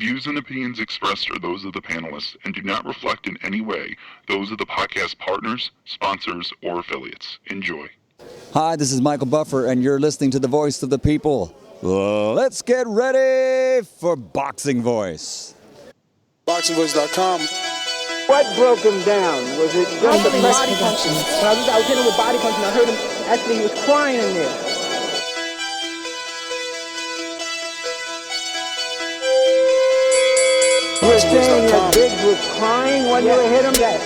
Views and opinions expressed are those of the panelists and do not reflect in any way those of the podcast partners, sponsors, or affiliates. Enjoy. Hi, this is Michael Buffer, and you're listening to the Voice of the People. Let's get ready for Boxing Voice. BoxingVoice.com. What broke him down? Was it just the body punching? When I was hitting him with body punching, I heard him, actually he was crying in there. You were saying that Biggs was crying when you hit him? Yes.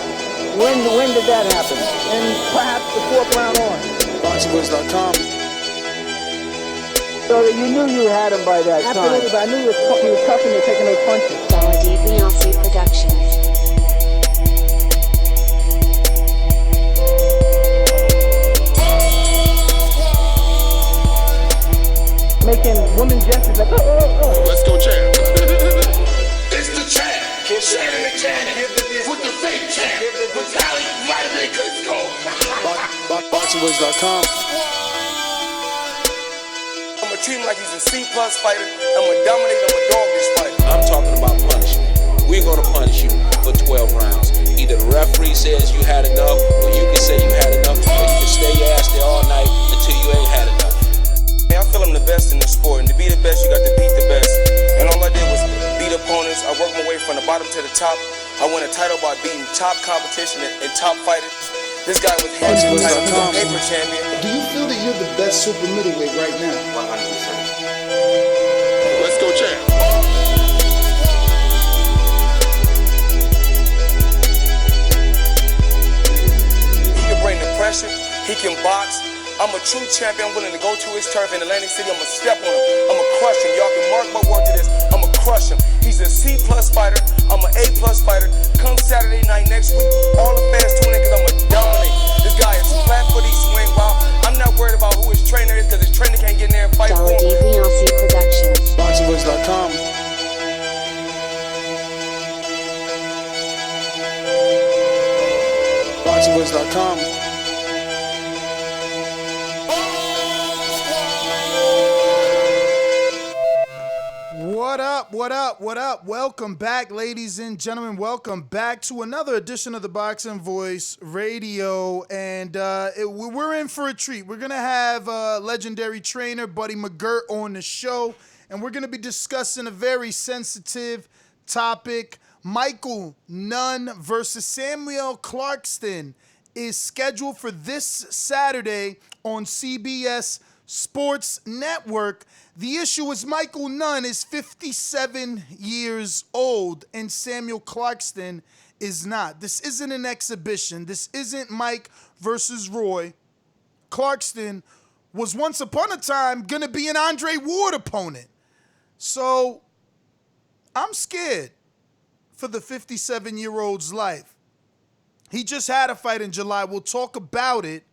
When did that happen? And perhaps the fourth round on? BoxingVoice.com. So that you knew you had him by that time? Absolutely, but I knew he was tough and taking those punches. Beyonce Productions. Making women gestures like, oh. Let's go, champ. It's the champ. Shannon the champ. With the fake champ. Vitaly Vladimir Klitschko. BoxingVoice.com. I'm gonna treat him like he's a C-plus fighter. I'm gonna dominate, I'm gonna dog this fight. I'm talking about punishment. We're gonna punish you for 12 rounds. Either the referee says you had enough, or you can say you had enough, or you can stay your ass there all night until you ain't had enough. I feel I'm the best in the sport, and to be the best, you got to beat the best. And all I did was beat opponents. I worked my way from the bottom to the top. I won a title by beating top competition and top fighters. This guy was handsome, title, he's a paper champion. Do you feel that you're the best super middleweight right now? 100%. Let's go, champ. He can bring the pressure. He can box. I'm a true champion. I'm willing to go to his turf in Atlantic City. I'm going to step on him. I'm going to crush him. Y'all can mark my word to this. I'm going to crush him. He's a C-plus fighter. I'm an A-plus fighter. Come Saturday night next week, all the fans tune in because I'm going to dominate. This guy is flat-footed, swing wild. I'm not worried about who his trainer is because his trainer can't get in there and fight for him. Beyonce Productions. BoxingVoice.com. BoxingVoice.com. What up? Welcome back, ladies and gentlemen. Welcome back to another edition of the Boxing Voice Radio. And we're in for a treat. We're going to have legendary trainer Buddy Mcgirt on the show. And we're going to be discussing a very sensitive topic. Michael Nunn versus Samuel Clarkson is scheduled for this Saturday on CBS Sports Network. The issue is Michael Nunn is 57 years old and Samuel Clarkson is not. This isn't an exhibition. This isn't Mike versus Roy. Clarkson was once upon a time going to be an Andre Ward opponent. So I'm scared for the 57-year-old's life. He just had a fight in July. We'll talk about it,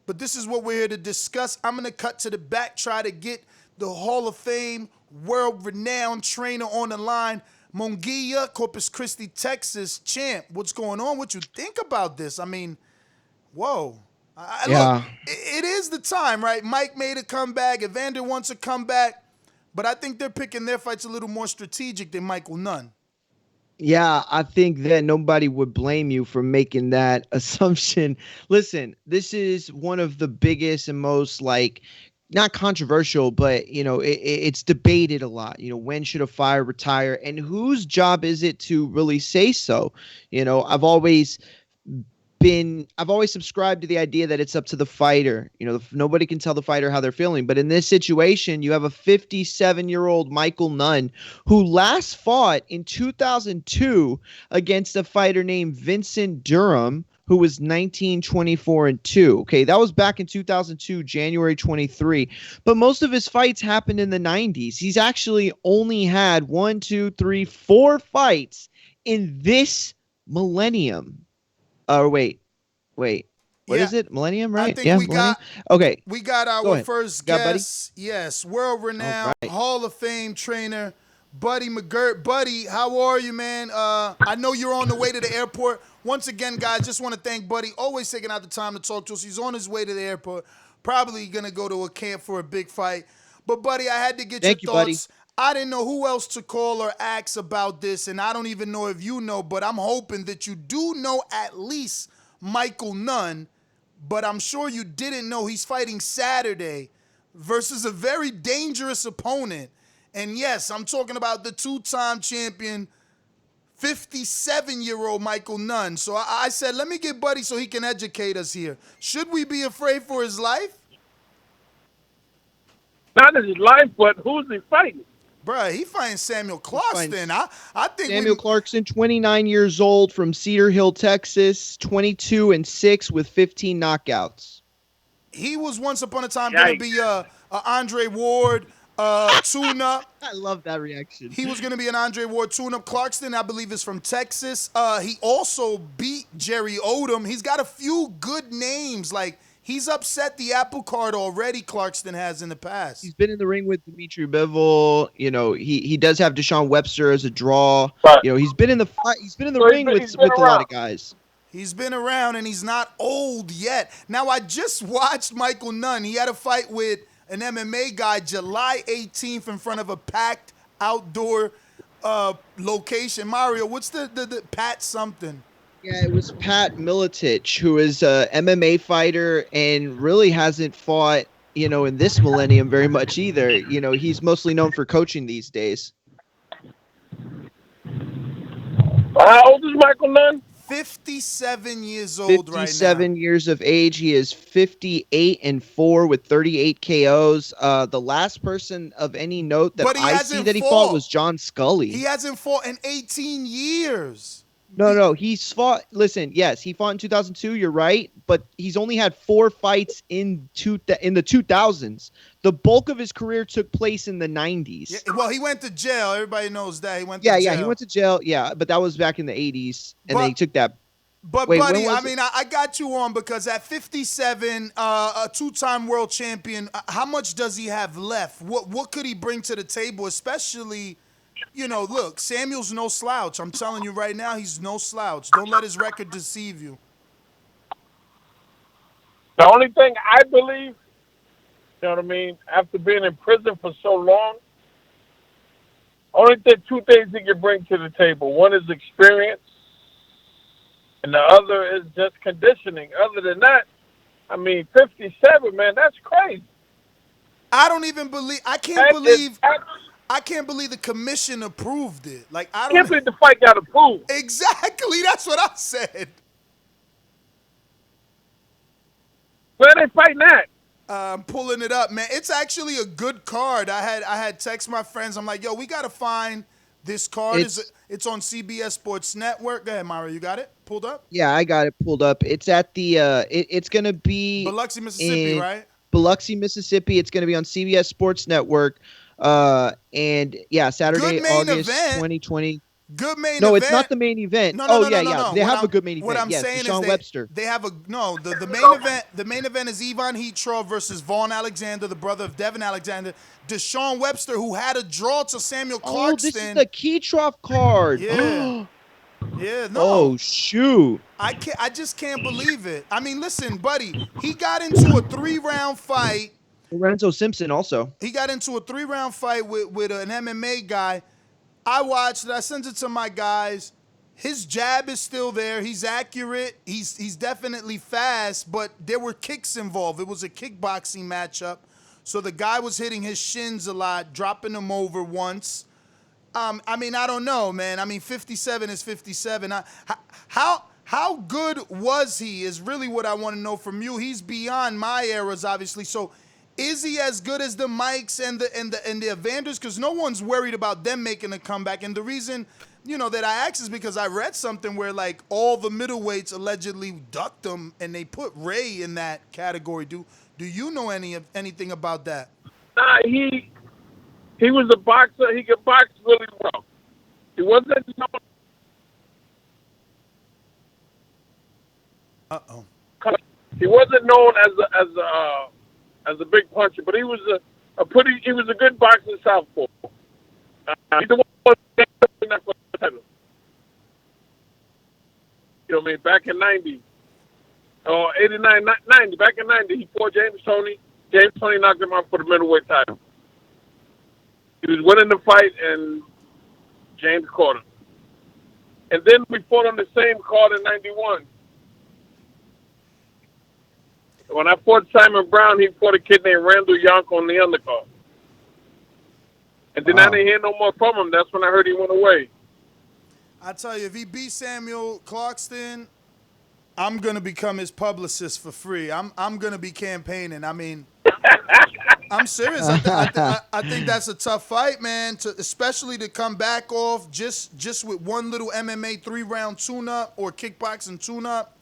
but this is what we're here to discuss. I'm going to cut to the back, try to get the Hall of Fame, world-renowned trainer on the line, Mcgirt, Corpus Christi, Texas. Champ, what's going on? What you think about this? I mean, whoa. Look, it is the time, right? Mike made a comeback. Evander wants a comeback. But I think they're picking their fights a little more strategic than Michael Nunn. Yeah, I think that nobody would blame you for making that assumption. Listen, this is one of the biggest and most not controversial, but, it's debated a lot. When should a fighter retire and whose job is it to really say so? I've always subscribed to the idea that it's up to the fighter. Nobody can tell the fighter how they're feeling. But in this situation, you have a 57-year-old Michael Nunn who last fought in 2002 against a fighter named Vincent Durham, who was 19-24-2. Okay, that was back in 2002, January 23. But most of his fights happened in the 90s. He's actually only had 4 fights in this millennium. Wait. What is it? Millennium, right? I think we got our first Buddy? guest. Yes, world-renowned Hall of Fame trainer, Buddy Mcgirt. Buddy, how are you, man? I know you're on the way to the airport. Once again, guys, just want to thank Buddy. Always taking out the time to talk to us. He's on his way to the airport. Probably going to go to a camp for a big fight. But, Buddy, I had to get your thoughts. Buddy. I didn't know who else to call or ask about this, and I don't even know if you know, but I'm hoping that you do know at least Michael Nunn, but I'm sure you didn't know he's fighting Saturday versus a very dangerous opponent. And yes, I'm talking about the two-time champion, 57-year-old Michael Nunn. So I said, let me get Buddy so he can educate us here. Should we be afraid for his life? Not his life, but who's he fighting? Bruh, he fighting Samuel Clarkson. I think Samuel Clarkson, 29 years old, from Cedar Hill, Texas, 22-6 with 15 knockouts. He was once upon a time going to be a Andre Ward tune-up. I love that reaction. He was going to be an Andre Ward tune-up. Clarkson, I believe, is from Texas. He also beat Jerry Odom. He's got a few good names. Like, he's upset the apple cart already, Clarkson has in the past. He's been in the ring with Dimitri Bivol. You know, he does have Deshaun Webster as a draw. Right. You know, he's been in the ring with a lot of guys. He's been around, and he's not old yet. Now, I just watched Michael Nunn. He had a fight with an MMA guy July 18th in front of a packed outdoor location. Mario, what's the Pat something? Yeah, it was Pat Miletich, who is a MMA fighter and really hasn't fought, you know, in this millennium very much either. You know, he's mostly known for coaching these days. How old is Michael Nunn? 57 years old right now. 57 years of age. He is 58-4 with 38 KOs. The last person of any note that I see that he fought was John Scully. He hasn't fought in 18 years. No, he's fought. Listen, yes, he fought in 2002. You're right, but he's only had 4 fights in the 2000s. The bulk of his career took place in the 90s. Yeah, well, he went to jail. Everybody knows that he went to jail. Yeah, he went to jail. Yeah, but that was back in the 80s, and then he took that. But buddy, I mean, I got you on because at 57, a two-time world champion, how much does he have left? What could he bring to the table, especially? You know, look, Samuel's no slouch. I'm telling you right now, he's no slouch. Don't let his record deceive you. The only thing I believe, you know what I mean, after being in prison for so long, only 2 things he can bring to the table. One is experience, and the other is just conditioning. Other than that, I mean, 57, man, that's crazy. I can't believe the commission approved it. Like, I can't believe the fight got approved. Exactly, that's what I said. Where they fighting at? I'm pulling it up, man. It's actually a good card. I had text my friends. I'm like, yo, we gotta find this card. It's on CBS Sports Network. Go ahead, Mario. You got it pulled up? Yeah, I got it pulled up. It's at the. It's gonna be Biloxi, Mississippi, right? Biloxi, Mississippi. It's gonna be on CBS Sports Network. And yeah, Saturday, August 2020. Good main event. No, it's not the main event. No. They have a good main event. What I'm yes, saying Deshaun is Webster. They have the main event. The main event is Ivan Heatrov versus Vaughn Alexander, the brother of Devin Alexander. Deshaun Webster, who had a draw to Samuel Clarkson. Oh, this is the Heatrov card. Yeah. Yeah, no. Oh, shoot. I just can't believe it. I mean, listen, buddy, he got into a 3-round fight. Lorenzo Simpson also. He got into a 3-round fight with an MMA guy. I watched it. I sent it to my guys. His jab is still there. He's accurate. He's definitely fast, but there were kicks involved. It was a kickboxing matchup. So the guy was hitting his shins a lot, dropping him over once. I mean, I don't know, man. I mean, 57 is 57. How good was he is really what I want to know from you. He's beyond my eras, obviously. So is he as good as the Mikes and the Evanders? Because no one's worried about them making a comeback. And the reason, that I asked is because I read something where, like, all the middleweights allegedly ducked him and they put Ray in that category. Do you know anything about that? Nah, he was a boxer. He could box really well. He wasn't known. He wasn't known as a big puncher, but he was a good boxing southpaw. He's the one that for the title. You know what I mean? Back in 90, or 89, 90. Back in 90, he fought James Toney. James Toney knocked him out for the middleweight title. He was winning the fight, and James caught him. And then we fought on the same card in 91. When I fought Simon Brown, he fought a kid named Randall Yonk on the undercard. And then I didn't hear no more from him. That's when I heard he went away. I tell you, if he beats Samuel Clarkson, I'm gonna become his publicist for free. I'm gonna be campaigning. I mean, I'm serious. I think that's a tough fight, man. Especially to come back off just with one little MMA 3-round tune-up or kickboxing tune-up.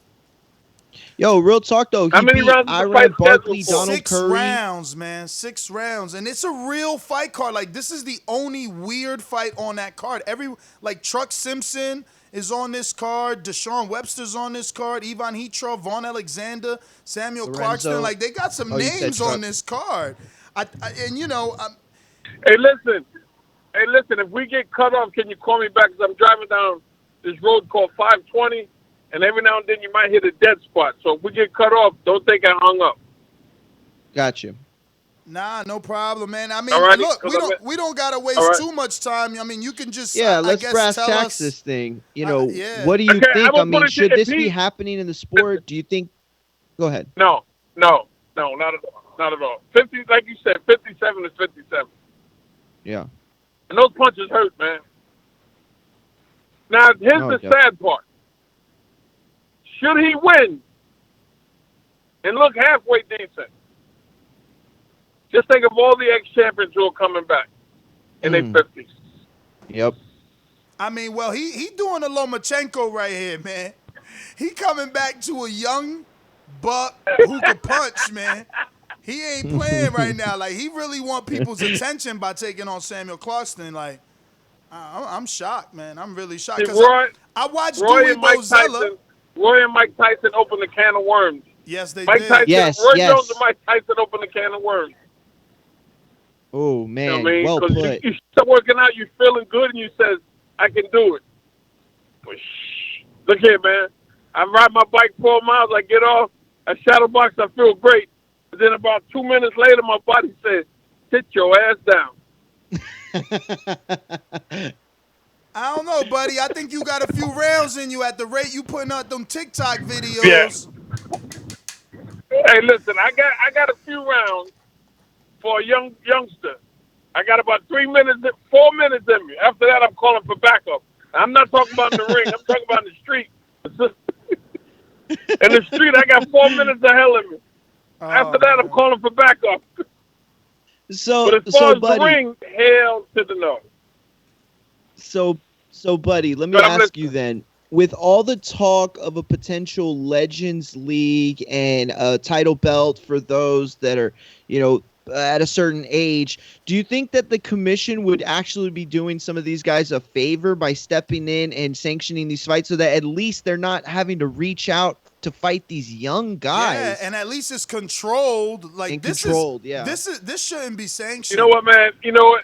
Yo, real talk though. How many rounds is the Iran fight Barkley, scheduled for? Donald 6 Curry. rounds, man. 6 rounds. And it's a real fight card. Like, this is the only weird fight on that card. Truck Simpson is on this card. Deshaun Webster's on this card. Ivan Heatrov, Vaughn Alexander, Samuel Lorenzo. Clarkson. Like, they got some Oh, you said names Truck. on this card. Hey, listen, if we get cut off, can you call me back? Because I'm driving down this road called 520, and every now and then you might hit a dead spot. So if we get cut off, don't think I hung up. Got you. Nah, no problem, man. I mean, Alrighty, look, 'cause we don't gotta waste Alright. too much time. I mean, you can just Let's I guess brass tell tacks us. this thing. Yeah. What do you Okay, think? I'm I gonna mean, put it should to- this if be he- happening in the sport? Do you think? Go ahead. No, not at all. Not at all. 50, like you said, 57 is 57. Yeah. And those punches hurt, man. Now, here's Oh, the yeah. sad part. Should he win and look halfway decent, just think of all the ex-champions who are coming back in their 50s. Yep. I mean, well, he doing a Lomachenko right here, man. He coming back to a young buck who can punch, man. He ain't playing right now. Like, he really want people's attention by taking on Samuel Clarkson. Like, I'm shocked, man. I'm really shocked. See, 'Cause Roy I watched and Dewey Mike Bozella. Tyson. Roy and Mike Tyson opened a can of worms. Yes, they Mike did. Tyson, Yes, Roy yes. Jones and Mike Tyson opened a can of worms. Oh You man, know what I mean? well 'Cause put. you start working out, you feeling good, and you says, I can do it. But look here, man. I ride my bike 4 miles, I get off, I shadow box, I feel great. And then about 2 minutes later, my body says, sit your ass down. I don't know, buddy. I think you got a few rounds in you at the rate you putting out them TikTok videos. Hey, listen, I got a few rounds for a youngster. I got about 4 minutes in me. After that, I'm calling for backup. I'm not talking about in the ring. I'm talking about in the street. In the street, I got 4 minutes of hell in me. After that, I'm calling for backup. But as far as buddy, the ring, hell to the no. So, buddy, let me But I'm ask you then. With all the talk of a potential Legends League and a title belt for those that are, at a certain age, do you think that the commission would actually be doing some of these guys a favor by stepping in and sanctioning these fights so that at least they're not having to reach out to fight these young guys? Yeah, and at least it's controlled. Like, this shouldn't be sanctioned. You know what, man? You know what?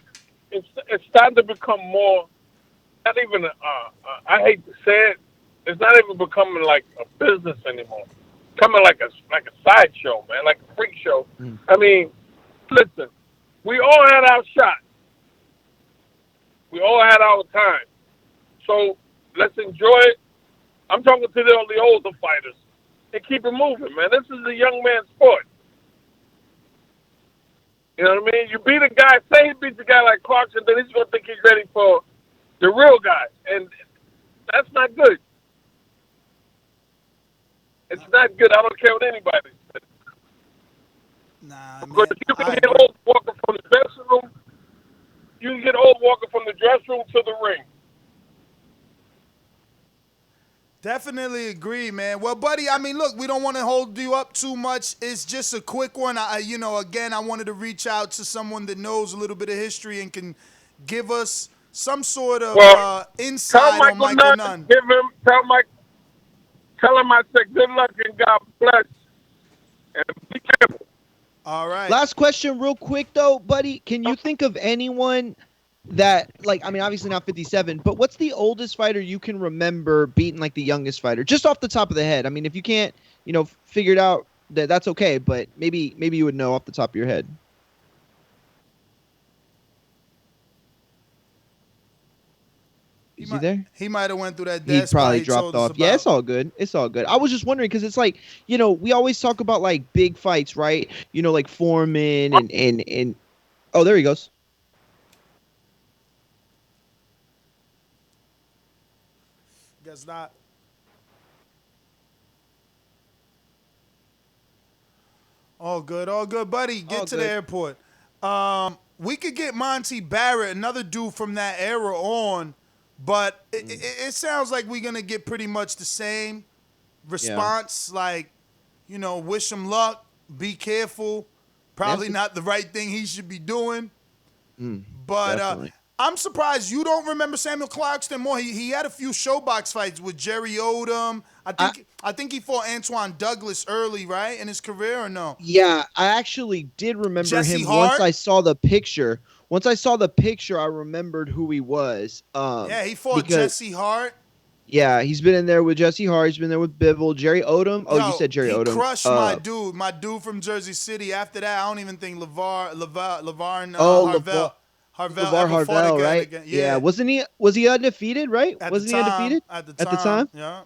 It's starting to become more. Not even. I hate to say it. It's not even becoming like a business anymore. It's coming like a sideshow, man, like a freak show. I mean, listen, we all had our shot. We all had our time. So let's enjoy it. I'm talking to the older fighters. And keep it moving, man. This is a young man's sport. You know what I mean? You beat a guy, say he beats a guy like Clarkson, then he's going to think he's ready for the real guy. And that's not good. It's not good. I don't care what anybody says. Nah, because you can get old walking from the dressing room. You can get old walking from the dressing room to the ring. Definitely agree, man. Well, buddy, I mean, look, we don't want to hold you up too much. It's just a quick one. Again, I wanted to reach out to someone that knows a little bit of history and can give us some sort of insight on Michael Nunn. Tell him I said good luck and God bless. And be careful. All right. Last question real quick, though, buddy. Can you think of anyone that, obviously not 57, but what's the oldest fighter you can remember beating, the youngest fighter? Just off the top of the head. I mean, if you can't, figure it out, that's okay, but maybe you would know off the top of your head. Is he there? He might have went through that He death spot probably he dropped told us off. about. Yeah, it's all good. It's all good. I was just wondering because it's like, we always talk about like big fights, right? Like Foreman and oh, there he goes. Guess not. All good, buddy. Get to the airport. We could get Monty Barrett, another dude from that era, on, but it sounds like we're gonna get pretty much the same response. Like, wish him luck, be careful. Probably not the right thing he should be doing. But I'm surprised you don't remember Samuel Clarkson more. He had a few showbox fights with Jerry Odom. I think he fought Antoine Douglas early, right, in his career, or no? Yeah, I actually did remember Jesse him Hart? once I saw the picture. Once I saw the picture, I remembered who he was. Yeah, he fought Jesse Hart. Yeah, he's been in there with Jesse Hart. He's been there with Bivol, Jerry Odom. Oh, you said Jerry Odom. He crushed my dude from Jersey City. After that, I don't even think LeVar Harvell, right? Yeah. Was he undefeated, right? Wasn't he undefeated at the time? Yeah.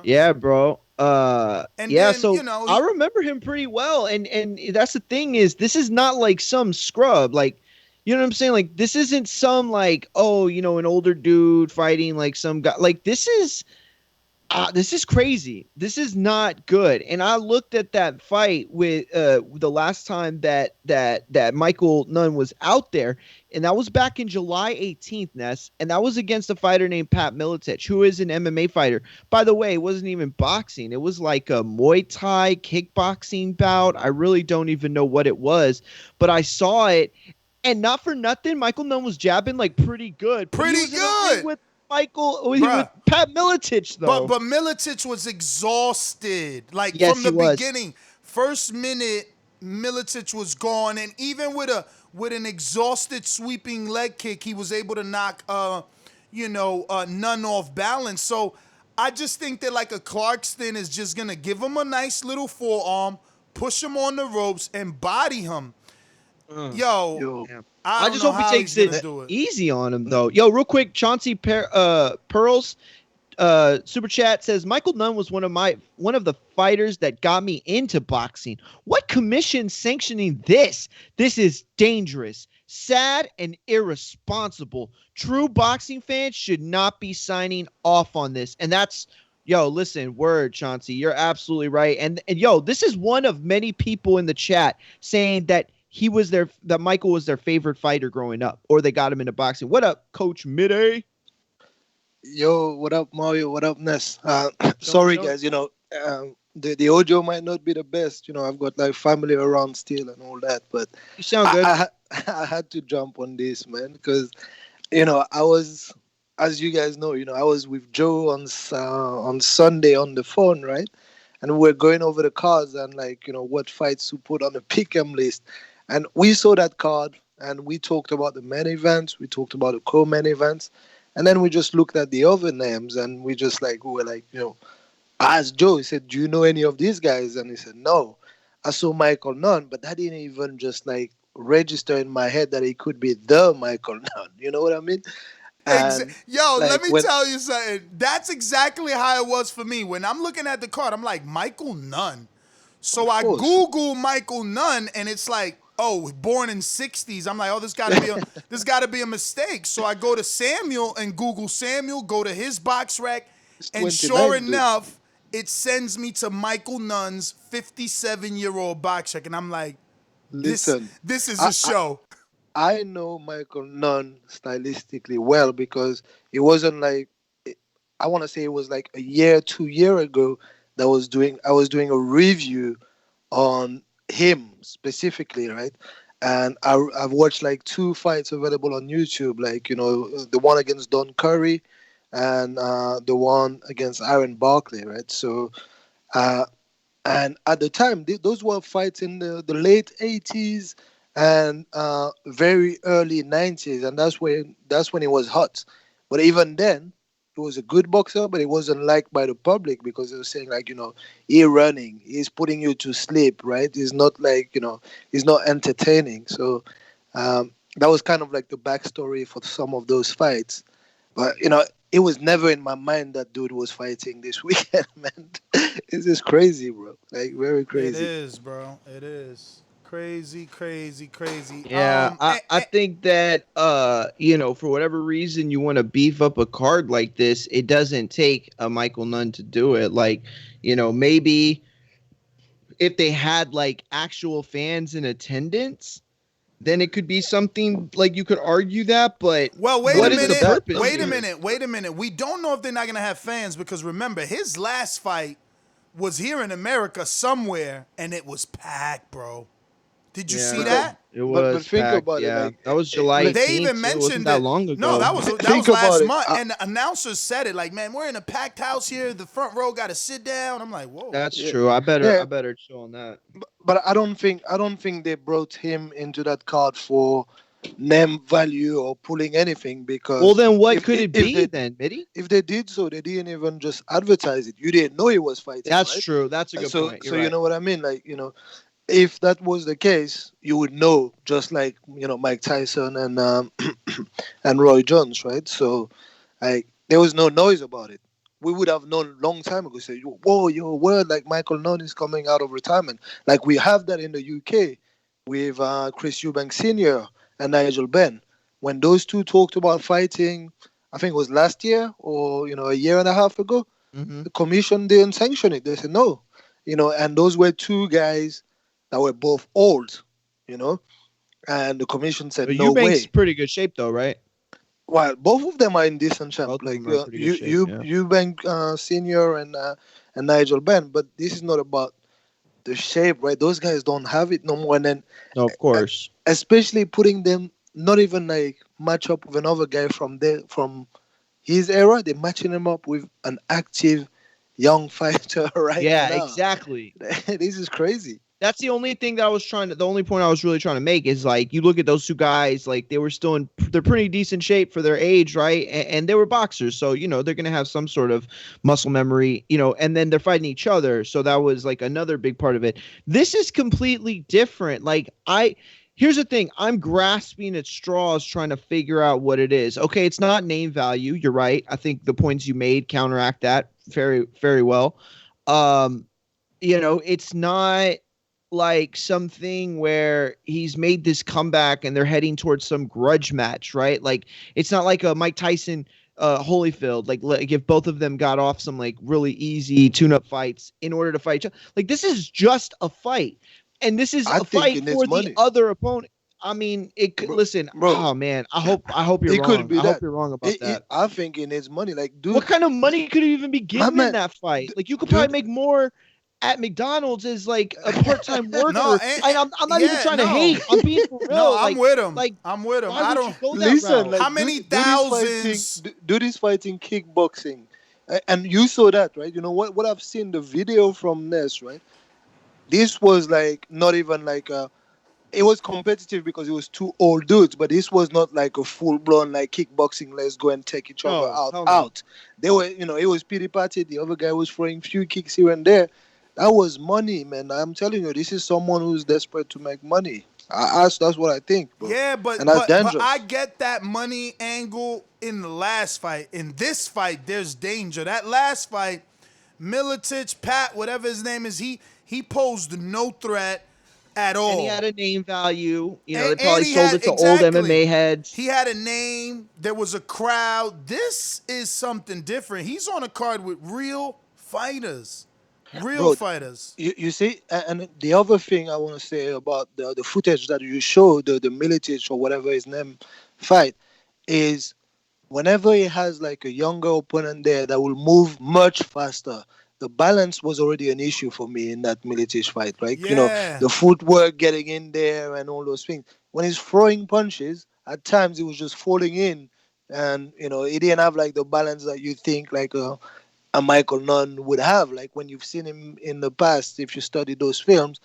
Yeah, bro. And yeah, then, so I remember him pretty well. And that's the thing is, this is not like some scrub. Like, you know what I'm saying? Like, this isn't some like, an older dude fighting like some guy. Like, this is crazy. This is not good. And I looked at that fight with the last time that Michael Nunn was out there, and that was back in July 18th, Ness, and that was against a fighter named Pat Miletich, who is an MMA fighter. By the way, it wasn't even boxing. It was like a Muay Thai kickboxing bout. I really don't even know what it was, but I saw it, and not for nothing, Michael Nunn was jabbing like pretty good. Pretty good. With Pat Miletich, though. But Miletich was exhausted. Like, from the beginning. First minute, Miletich was gone. And even with an exhausted sweeping leg kick, he was able to knock Nunn off balance. So I just think that like a Clarkson is just gonna give him a nice little forearm, push him on the ropes, and body him. I just hope he takes it easy on him, though. Yo, real quick, Chauncey Pearls, super chat says Michael Nunn was one of the fighters that got me into boxing. What commission sanctioning this? This is dangerous, sad, and irresponsible. True boxing fans should not be signing off on this. And that's, listen, word, Chauncey, you're absolutely right. And this is one of many people in the chat saying that that Michael was their favorite fighter growing up, or they got him into boxing. What up, Coach Midday? Yo, what up, Mario? What up, Ness? Sorry, guys. The audio might not be the best. I've got like family around still and all that, but you sound good. I had to jump on this, man, because I was, as you guys know, I was with Joe on Sunday on the phone, right? And we're going over the cards and what fights to put on the pick'em list. And we saw that card, and we talked about the main events, we talked about the co-main events, and then we just looked at the other names, and we asked Joe. He said, "Do you know any of these guys?" And he said, "No." I saw Michael Nunn, but that didn't even just register in my head that he could be the Michael Nunn. You know what I mean? Let me tell you something. That's exactly how it was for me. When I'm looking at the card, I'm like, Michael Nunn. So I Google Michael Nunn, and it's like, born in '60s. I'm like, this gotta be a mistake. So I go to Samuel and Google Samuel, go to his box rack, and sure enough, it sends me to Michael Nunn's 57-year-old box rack, and I'm like, this is a show. I know Michael Nunn stylistically well because it wasn't I want to say it was like a year, 2 years ago that I was doing a review on him specifically, right? And I've watched 2 fights available on YouTube, the one against Don Curry and the one against Aaron Barkley, right? So, and at the time, those were fights in the late 80s and very early 90s, and that's when it was hot. But even then, he was a good boxer, but he wasn't liked by the public because they were saying he's running, he's putting you to sleep, right? He's not he's not entertaining. So that was kind of the backstory for some of those fights. But it was never in my mind that dude was fighting this weekend, man. It's just crazy, bro. Like very crazy. It is, bro. It is crazy, crazy, crazy. Yeah, I think that for whatever reason you want to beef up a card like this, it doesn't take a Michael Nunn to do it. Like, maybe if they had like actual fans in attendance, then it could be something like you could argue that. But well, wait what a is the minute. purpose Wait a here? minute. Wait a minute. We don't know if they're not gonna have fans because remember his last fight was here in America somewhere and it was packed, bro. Did you see that? It was. But think packed, about it. yeah. Like, that was July 18th. They even It mentioned wasn't that long ago. No, that was Think last about it. month. And the announcers said it like, man, we're in a packed house here. The front row got to sit down. I'm like, whoa. That's true. I better chill on that. But I don't think they brought him into that card for name value or pulling anything because. Well, then what could it be then, Mitty? If they did so, they didn't even just advertise it. You didn't know he was fighting. That's right? true. That's a good point. So you know what I mean? Like, if that was the case, you would know, just like Mike Tyson and and Roy Jones, right? So, like, there was no noise about it. We would have known a long time ago. Say, whoa, your word, like Michael Nunn is coming out of retirement. Like we have that in the UK with Chris Eubank Sr. and Nigel Benn. When those two talked about fighting, I think it was last year or a year and a half ago, the commission didn't sanction it. They said no, and those were two guys that were both old, and the commission said but no Eubank's way. pretty good shape though, right? Well, both of them are in decent shape. Both of Like them are in pretty good shape, yeah. Eubank Senior and Nigel Benn, but this is not about the shape, right? Those guys don't have it no more. And then, no, of course, especially putting them not even like match up with another guy from his era. They're matching him up with an active young fighter right now. Yeah, exactly. This is crazy. That's the only thing that the only point I was really trying to make is like, you look at those two guys, like they were still they're pretty decent shape for their age, right? And they were boxers. So, they're going to have some sort of muscle memory, and then they're fighting each other. So that was like another big part of it. This is completely different. Like here's the thing. I'm grasping at straws trying to figure out what it is. Okay. It's not name value. You're right. I think the points you made counteract that very, very well. It's not like something where he's made this comeback and they're heading towards some grudge match, right? Like it's not like a Mike Tyson Holyfield, like if both of them got off some like really easy tune-up fights in order to fight each other. Like this is just a fight, and this is a fight for the other opponent. I mean, it could listen, bro. Oh man, I hope you're wrong. Could be I that. hope you're wrong about that. I think it needs money. Like, dude, what kind of money could even be given in that fight? Like you could probably make more at McDonald's as like a part-time worker. No, I'm not even trying to hate. I'm being for real. No, I'm like, with him. Like, I'm with him. I don't listen. Like, how many thousands? Dude is fighting kickboxing, and you saw that, right? You know what I've seen the video from Ness, right? This was like not even like it was competitive because it was two old dudes, but this was not like a full-blown like kickboxing. Let's go and take each other out. They were, it was pity party. The other guy was throwing few kicks here and there. That was money, man. I'm telling you, this is someone who's desperate to make money. That's what I think, bro. Yeah, but I get that money angle in the last fight. In this fight, there's danger. That last fight, Miletich, Pat, whatever his name is, he posed no threat at all. And he had a name value. They probably sold it to old MMA heads. He had a name. There was a crowd. This is something different. He's on a card with real fighters. Fighters. You see, and the other thing I want to say about the footage that you showed, the Miletich or whatever his name fight, is whenever he has like a younger opponent there that will move much faster, the balance was already an issue for me in that Miletich fight, right? Yeah. The footwork getting in there and all those things. When he's throwing punches, at times he was just falling in, and he didn't have like the balance that you think like a Michael Nunn would have. Like when you've seen him in the past, if you study those films,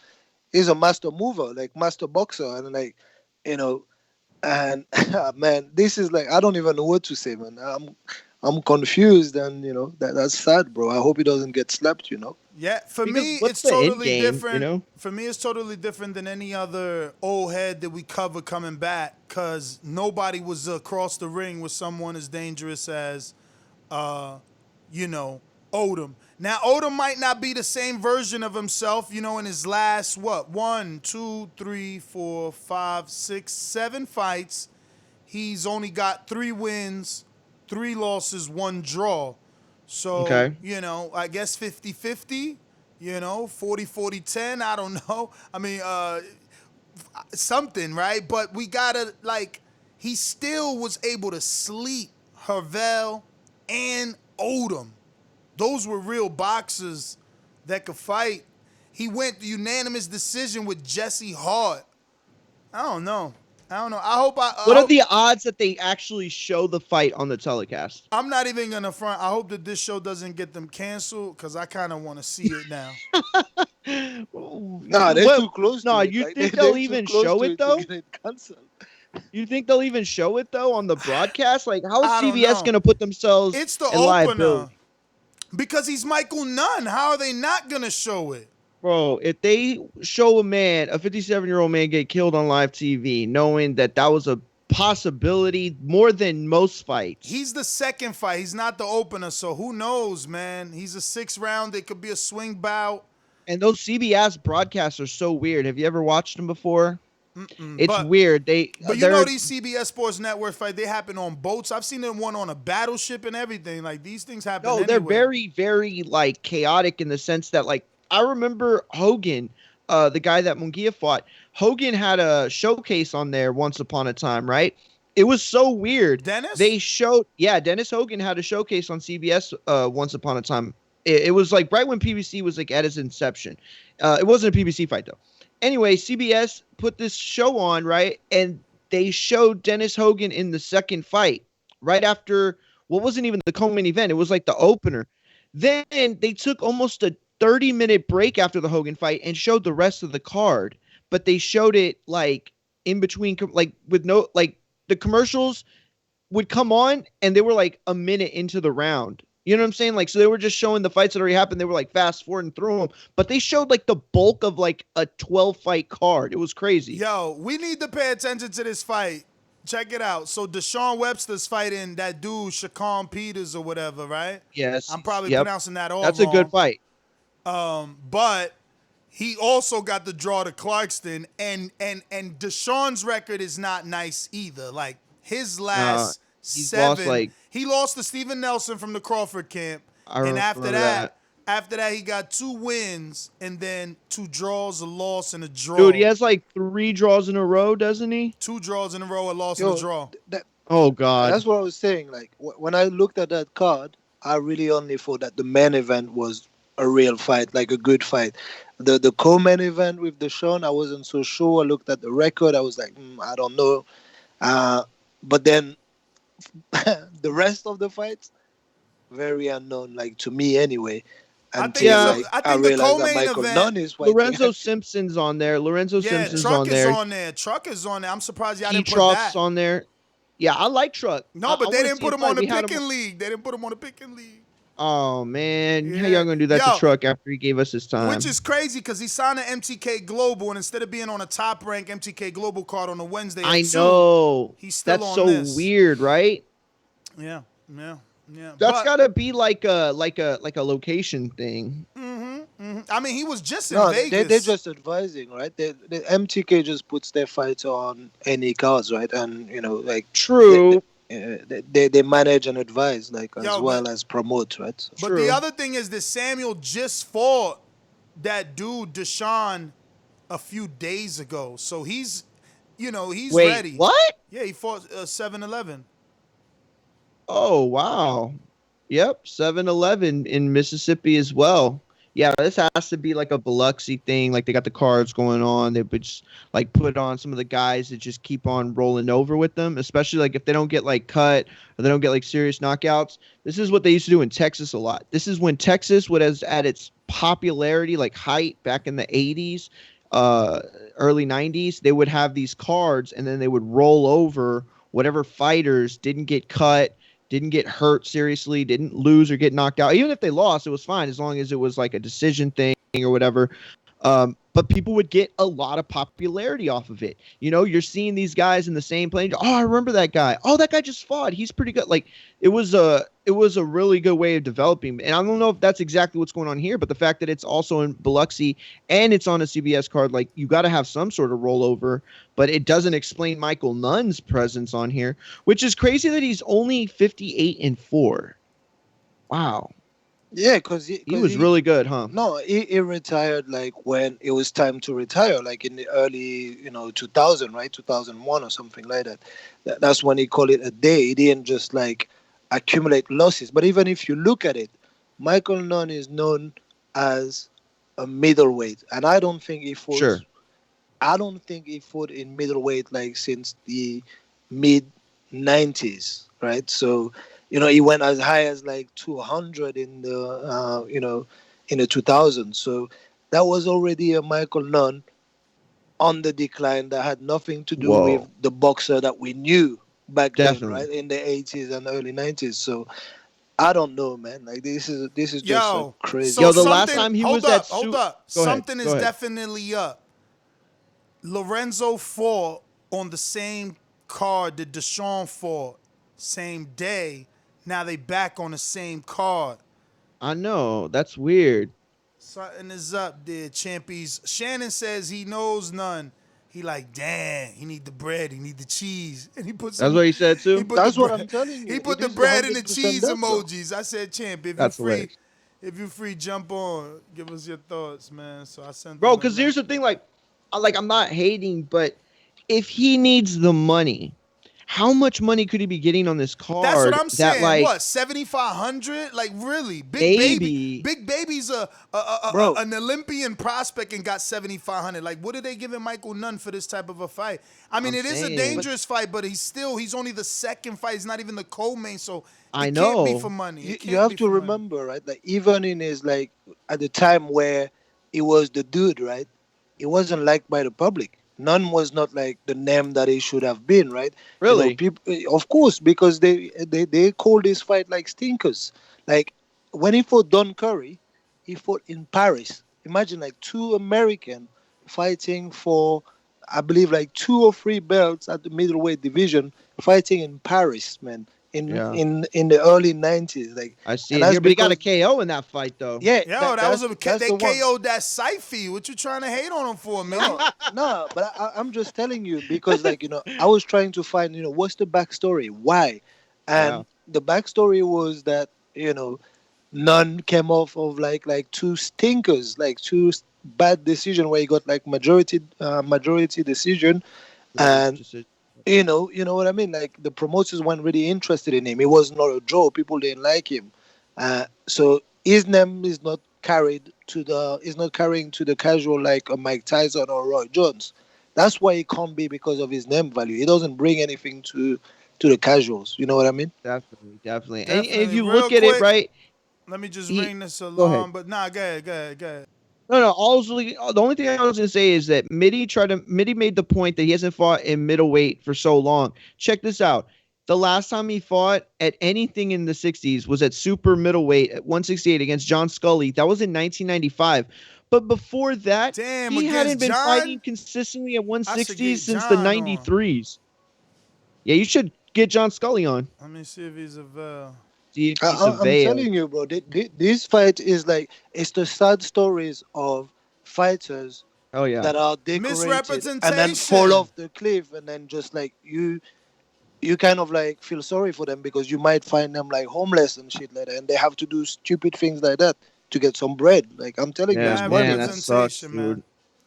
he's a master mover, like master boxer, and like, and man, this is like, I don't even know what to say, man. I'm confused, and that's sad, bro. I hope he doesn't get slapped, Yeah, for me, it's totally different. For me, it's totally different than any other old head that we cover coming back, because nobody was across the ring with someone as dangerous as Odom. Now, Odom might not be the same version of himself, in his last, 1, 2, 3, 4, 5, 6, 7 fights. He's only got 3 wins, 3 losses, 1 draw. So, Okay. I guess 50-50, 40-40-10, I don't know. I mean, something, right? But we gotta, he still was able to sleep Hervel and Odom. Those were real boxers that could fight. He went unanimous decision with Jesse Hart. I don't know. What are the odds that they actually show the fight on the telecast? I'm not even gonna front. I hope that this show doesn't get them canceled because I kind of want to see it now. Nah, they're too close. No, to it. you think they'll even show it though? Cancelled. You think they'll even show it though on the broadcast? Like, how is I don't CBS know. gonna put themselves? It's the in opener liability? because he's Michael Nunn. How are they not gonna show it? Bro, if they show a 57-year-old man get killed on live TV, knowing that was a possibility more than most fights. He's the second fight. He's not the opener, so who knows, man? He's a 6th round. It could be a swing bout. And those CBS broadcasts are so weird. Have you ever watched them before? It's weird. But these CBS Sports Network fights, they happen on boats. I've seen them one on a battleship and everything. Like, these things happen anywhere. They're very, very, chaotic in the sense that, I remember Hogan, the guy that Munguia fought. Hogan had a showcase on there once upon a time, right? It was so weird. Dennis? Dennis Hogan had a showcase on CBS once upon a time. It was right when PBC was at its inception. It wasn't a PBC fight though. Anyway, CBS put this show on, right? And they showed Dennis Hogan in the second fight right after what wasn't even the co-main event. It was the opener. Then they took almost a 30-minute break after the Hogan fight and showed the rest of the card, but they showed it in between, with no, the commercials would come on and they were a minute into the round. You know what I'm saying? So they were just showing the fights that already happened. They were fast forwarding through them, but they showed the bulk of a 12 fight card. It was crazy. Yo, we need to pay attention to this fight. Check it out. So Deshaun Webster's fighting that dude, Shaquan Peters or whatever, right? Yes. I'm probably pronouncing that all That's wrong. a good fight. But he also got the draw to Clarkson, and Deshaun's record is not nice either. His last 7, he lost to Steven Nelson from the Crawford camp, and after that, he got 2 wins and then 2 draws, a loss, and a draw. Dude, he has 3 draws in a row, doesn't he? 2 draws in a row, a loss, and a draw. Oh God, that's what I was saying. When I looked at that card, I really only thought that the main event was a real fight, a good fight. The co-main event with Deshaun, I wasn't so sure. I looked at the record, I was I don't know. But then the rest of the fights, very unknown, to me anyway. Until I realized that Michael Nunn is fighting. Lorenzo Simpson's on there. Simpson's on there. Truck is on there. I'm surprised y'all didn't put Truck's that. on there. Yeah, I like Truck. No, but they didn't put him on the picking league. They didn't put him on the picking league. Oh, man. How y'all going to do that to Truck after he gave us his time? Which is crazy because he signed an MTK Global, and instead of being on a top-ranked MTK Global card on a Wednesday I know. He's still That's on so this. Weird, right? Yeah. That's got to be like a location thing. I mean, he was just in Vegas. They're just advising, right? The MTK just puts their fights on any cards, right? And, True. They manage and advise, well as promote, right? So. But the other thing is that Samuel just fought that dude Deshaun a few days ago, so he's ready. What? Yeah, he fought 7-11. Oh wow, yep, 7-11 in Mississippi as well. Yeah, this has to be a Biloxi thing. They got the cards going on. They would just put on some of the guys that just keep on rolling over with them, especially if they don't get cut or they don't get serious knockouts. This is what they used to do in Texas a lot. This is when Texas was at its popularity, height back in the 80s, early 90s. They would have these cards and then they would roll over whatever fighters didn't get cut, didn't get hurt seriously, didn't lose or get knocked out. Even if they lost, it was fine as long as it was a decision thing or whatever. But but people would get a lot of popularity off of it. You know, you're seeing these guys in the same plane. Oh, I remember that guy. Oh, that guy just fought. He's pretty good. Like it was a really good way of developing. And I don't know if that's exactly what's going on here, but the fact that it's also in Biloxi and it's on a CBS card, like you got to have some sort of rollover. But it doesn't explain Michael Nunn's presence on here, which is crazy that he's only 58-4. Wow. Yeah, because he was really good, huh? No, he retired like when it was time to retire, like in the early 2000, right, 2001 or something like that. That's when he called it a day. He didn't just like accumulate losses. But even if you look at it, Michael Nunn is known as a middleweight, and I don't think he fought. Sure. I don't think he fought in middleweight like since the mid 90s, right? So. He went as high as like 200 in the, in the 2000s. So that was already a Michael Nunn on the decline that had nothing to do with the boxer that we knew back then, right? In the 80s and early 90s. So I don't know, man. Like this is just like crazy. So the last time he was at hold up. Something is definitely up. Lorenzo fought on the same card that Deshaun fought, same day. Now they back on the same card. I know. That's weird. Something is up there, champies. Shannon says he knows none. He like, damn, he need the bread, he need the cheese. And he puts That's what he said too? That's what I'm telling you. He put the bread and the cheese emojis. I said, champ, if you're free, jump on. Give us your thoughts, man. So I sent Bro, because here's the thing, like I'm not hating, but if he needs the money, how much money could he be getting on this card? That's what I'm saying. Like, what, 7,500? Like really, Big Baby's an Olympian prospect and got 7,500. Like, what are they giving Michael Nunn for this type of a fight? I mean, it is a dangerous fight, but he's only the second fight. He's not even the co-main, so it can't be for money. You have to remember, right? Like even in his like at the time where he was the dude, right? He wasn't liked by the public. Nunn was not like the name that he should have been, right? Really? People, of course, because they called this fight like stinkers. Like when he fought Don Curry, he fought in Paris. Imagine like two American fighting for, I believe, like 2 or 3 belts at the middleweight division, fighting in Paris, man. In the early 90s, like I see. But he got a KO in that fight, though. Yeah, they KO'd that Syfy. What you trying to hate on him for, man? No, but I'm just telling you because, like, I was trying to find, what's the backstory? Why? And the backstory was that, Nunn came off of like 2 stinkers, like 2 bad decision where he got like majority decision, and. You know what I mean? Like the promoters weren't really interested in him. He was not a draw. People didn't like him. So his name is not carrying to the casual like a Mike Tyson or Roy Jones. That's why he can't be, because of his name value. He doesn't bring anything to the casuals. You know what I mean? Definitely. And if you look at it, right? Let me just ring this alarm. But nah, go ahead. No. The only thing I was gonna say is that Mitty made the point that he hasn't fought in middleweight for so long. Check this out. The last time he fought at anything in the 60s was at super middleweight at 168 against John Scully. That was in 1995. But before that, he hadn't been fighting consistently at 160 since the 93s. Yeah, you should get John Scully on. Let me see if he's available. I'm telling you, bro. This fight is like, it's the sad stories of fighters that are decorated and then fall off the cliff, and then just like you kind of like feel sorry for them because you might find them like homeless and shit like that, and they have to do stupid things like that to get some bread. Like I'm telling you, man, that sucks, dude.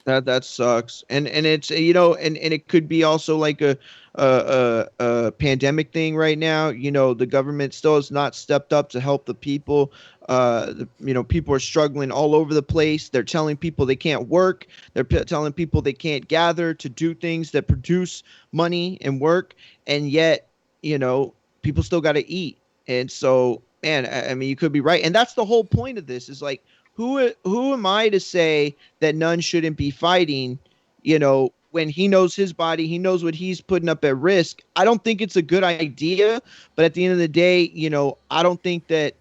That sucks, and it's and it could be also like a pandemic thing right now. The government still has not stepped up to help the people. People are struggling all over the place. They're telling people they can't work. They're telling people they can't gather to do things that produce money and work, and yet people still got to eat. And so, man, I mean, you could be right, and that's the whole point of this. Is like, who am I to say that Nunn shouldn't be fighting, when he knows his body, he knows what he's putting up at risk? I don't think it's a good idea, but at the end of the day, I don't think that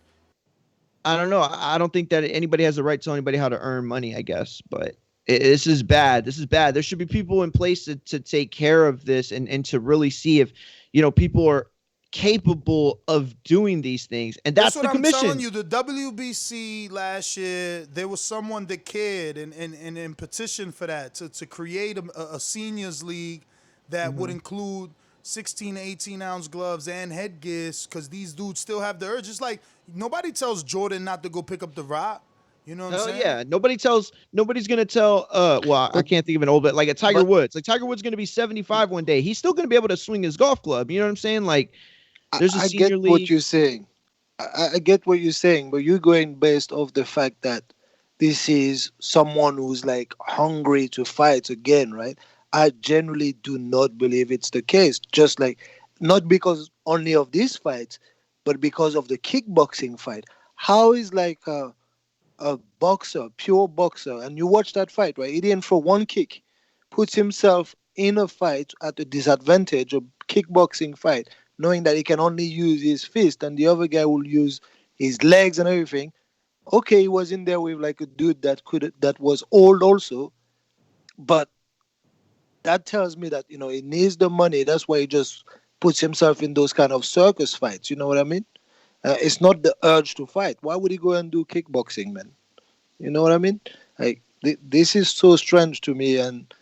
anybody has the right to tell anybody how to earn money, I guess. But This is bad. This is bad. There should be people in place to take care of this and to really see if, people are capable of doing these things. And that's the commission. I'm telling you, the WBC last year, there was someone that cared and petitioned for that, to create a seniors league that would include 16 to 18 ounce gloves and headgears, because these dudes still have the urge. It's like nobody tells Jordan not to go pick up the rock. You know what I'm saying? Yeah. Nobody's going to tell, I can't think of an old bit, like a Tiger Woods. Like Tiger Woods going to be 75 one day. He's still going to be able to swing his golf club. You know what I'm saying? Like, there's a senior league. I get what you're saying. I get what you're saying, but you're going based off the fact that this is someone who's like hungry to fight again, right? I generally do not believe it's the case. Just like, not because only of this fight, but because of the kickboxing fight. How is like a boxer, pure boxer, and you watch that fight, right? He didn't throw one kick, puts himself in a fight at a disadvantage, a kickboxing fight, knowing that he can only use his fist and the other guy will use his legs and everything. Okay, he was in there with like a dude that was old also, but that tells me that, he needs the money. That's why he just puts himself in those kind of circus fights. You know what I mean? It's not the urge to fight. Why would he go and do kickboxing, man? You know what I mean? Like, this is so strange to me, and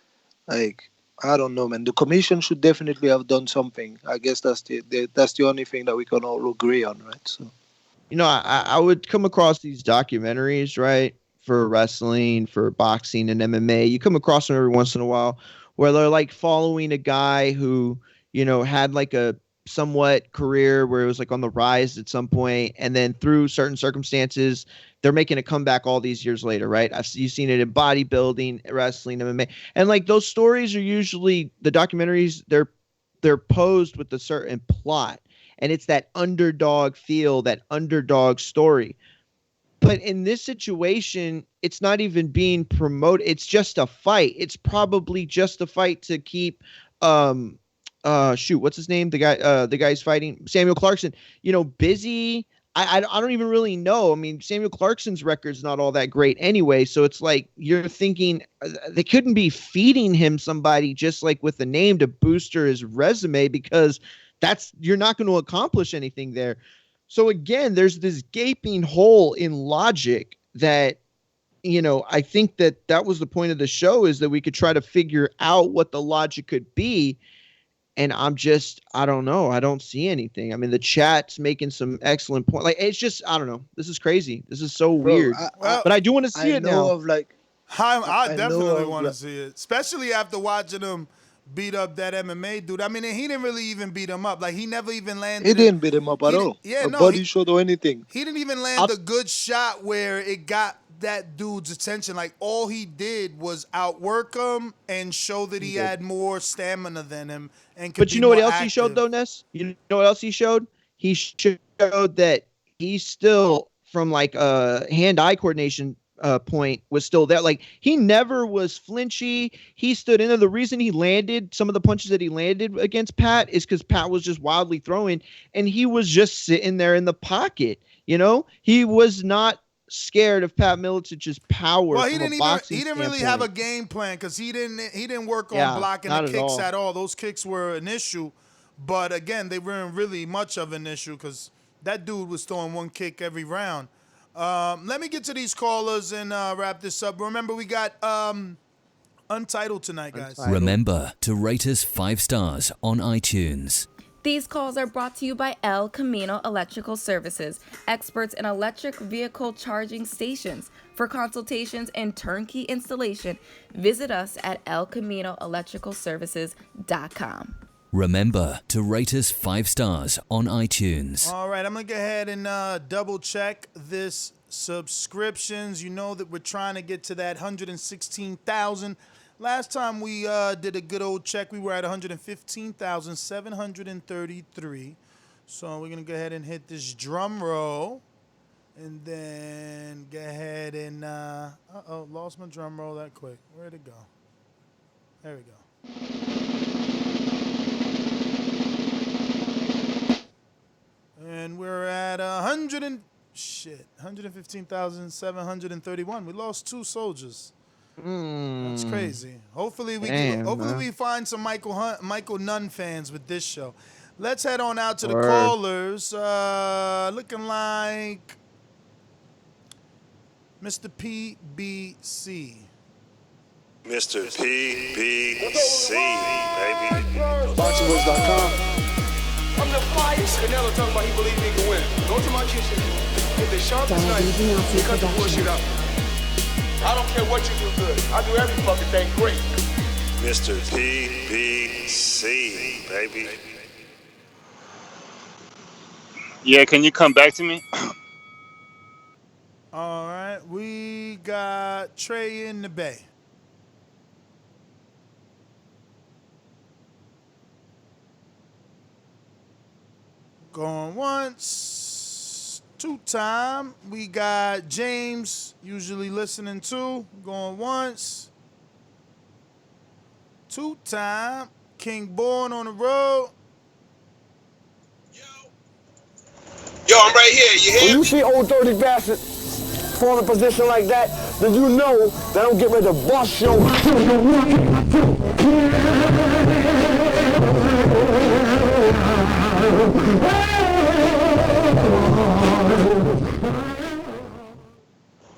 like, I don't know, man. The commission should definitely have done something. I guess that's the only thing that we can all agree on, right? So, I would come across these documentaries, right, for wrestling, for boxing and MMA. You come across them every once in a while where they're like following a guy who, had like a somewhat career where it was like on the rise at some point, and then through certain circumstances they're making a comeback all these years later, right? You've seen it in bodybuilding, wrestling, MMA, and like those stories are usually, the documentaries, they're posed with a certain plot, and it's that underdog feel, that underdog story. But in this situation, it's not even being promoted. It's just a fight. It's probably just a fight to keep what's his name? The guy's fighting Samuel Clarkson, busy. I don't even really know. I mean, Samuel Clarkson's record's not all that great anyway. So it's like, you're thinking they couldn't be feeding him somebody just like with a name to booster his resume, because you're not going to accomplish anything there. So again, there's this gaping hole in logic that, I think that was the point of the show, is that we could try to figure out what the logic could be. And I don't know. I don't see anything. I mean, the chat's making some excellent points. Like, it's just, I don't know. This is crazy. This is so weird. But I do want to see it now. I definitely want to see it, especially after watching him beat up that MMA dude. I mean, and he didn't really even beat him up. Like, he never even landed. He didn't beat him up at all. Yeah, no. Body shot or anything. He didn't even land a good shot where it got that dude's attention. Like, all he did was outwork him and show that he had more stamina than him. And but you know what else he showed, though, Ness? You know what else he showed? He showed that he's still, from like hand-eye coordination point, was still there. Like, he never was flinchy. He stood in there. The reason he landed some of the punches that he landed against Pat is because Pat was just wildly throwing, and he was just sitting there in the pocket. He was not scared of Pat Milicich's power. Well, he didn't really have a game plan, because he didn't work on blocking the kicks at all. Those kicks were an issue, but again, they weren't really much of an issue, because that dude was throwing one kick every round. Let me get to these callers and wrap this up. Remember, we got Untitled tonight, guys. Remember to rate us 5 stars on iTunes. These calls are brought to you by El Camino Electrical Services, experts in electric vehicle charging stations. For consultations and turnkey installation, visit us at elcaminoelectricalservices.com. Remember to rate us 5 stars on iTunes. All right, I'm going to go ahead and double check this subscriptions. You know that we're trying to get to that 116,000. Last time we did a good old check, we were at 115,733. So we're going to go ahead and hit this drum roll. And then go ahead and, lost my drum roll that quick. Where'd it go? There we go. And we're at 115,731. We lost 2 soldiers. That's crazy. Hopefully we find some Michael Nunn fans with this show. Let's head on out to the callers. Looking like Mr. PBC. Mr. PBC, baby. BoxingVoice.com. I'm the flyest. Canelo talking about he believes he can win. Go to my kitchen. Get the sharpest knife and cut the bullshit out. I don't care what you do good. I do every fucking thing great. Mr. PBC, baby. Yeah, can you come back to me? All right, we got Trey in the Bay. Going once, two-time. We got James, usually listening to. Going once, two-time. King Born on the road. Yo, I'm right here. You hear When me? you see old dirty bastard form a position like that, then you know that I'm getting ready to bust your.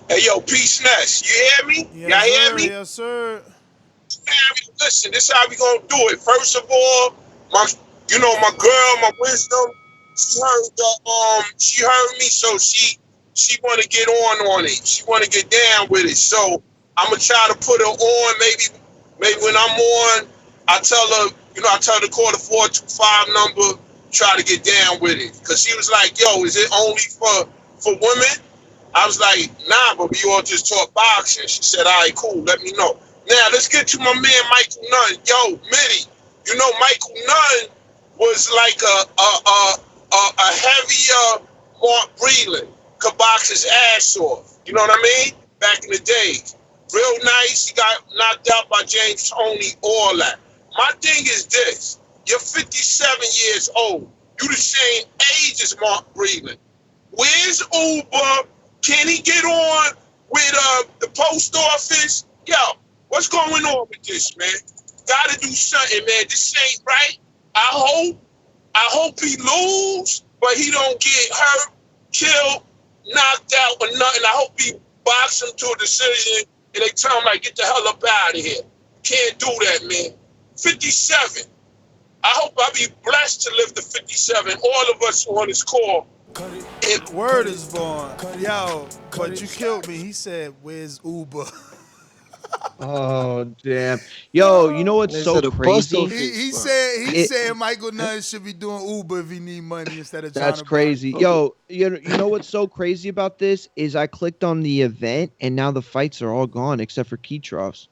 Hey, yo, Peace Nest. You hear me? Yes, Y'all hear sir. me? Yes, sir. Listen, this is how we gonna do it. First of all, my girl, my wisdom, she heard me, so she wanna get on it. She wanna get down with it. So I'm gonna try to put her on. Maybe when I'm on, I tell her to call the 425 number, try to get down with it. Cause she was like, yo, is it only for women? I was like, nah, but we all just talk boxing. She said, all right, cool, let me know. Now, let's get to my man, Michael Nunn. Yo, Mitty, Michael Nunn was like a heavier Mark Breland. Could box his ass off. You know what I mean? Back in the days. Real nice. He got knocked out by James Toney, all that. My thing is this. You're 57 years old. You the same age as Mark Breland. Where's Uber? Can he get on with the post office? Yo, what's going on with this, man? Gotta do something, man. This ain't right. I hope he lose, but he don't get hurt, killed, knocked out, or nothing. I hope he box him to a decision and they tell him, like, get the hell up out of here. Can't do that, man. 57. I hope I be blessed to live to 57. All of us on this call. Word is born. Yo, but you killed me. He said, where's Uber? Oh, damn. Yo, you know what's so crazy? He said Michael Nunn should be doing Uber if he need money instead of trying to. That's crazy. Yo, you know what's so crazy about this is I clicked on the event and now the fights are all gone except for Kitrov's.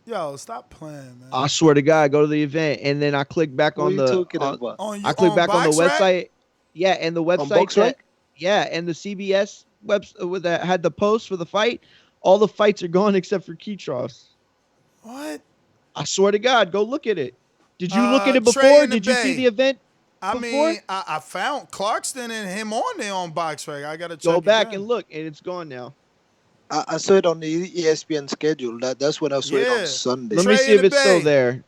Yo, stop playing, man. I swear to God, go to the event and then I click back on the I click back on the website. Yeah, and the website and the CBS website that had the post for the fight, all the fights are gone except for Kitrov's. What? I swear to God, go look at it. Did you look at it before? Did you see the event? I mean, I found Clarkson and him on there on BoxRec. I gotta check go back again. and look, and it's gone now. I saw it on the ESPN schedule. That's when I saw it on Sunday. Let me see if it's still there.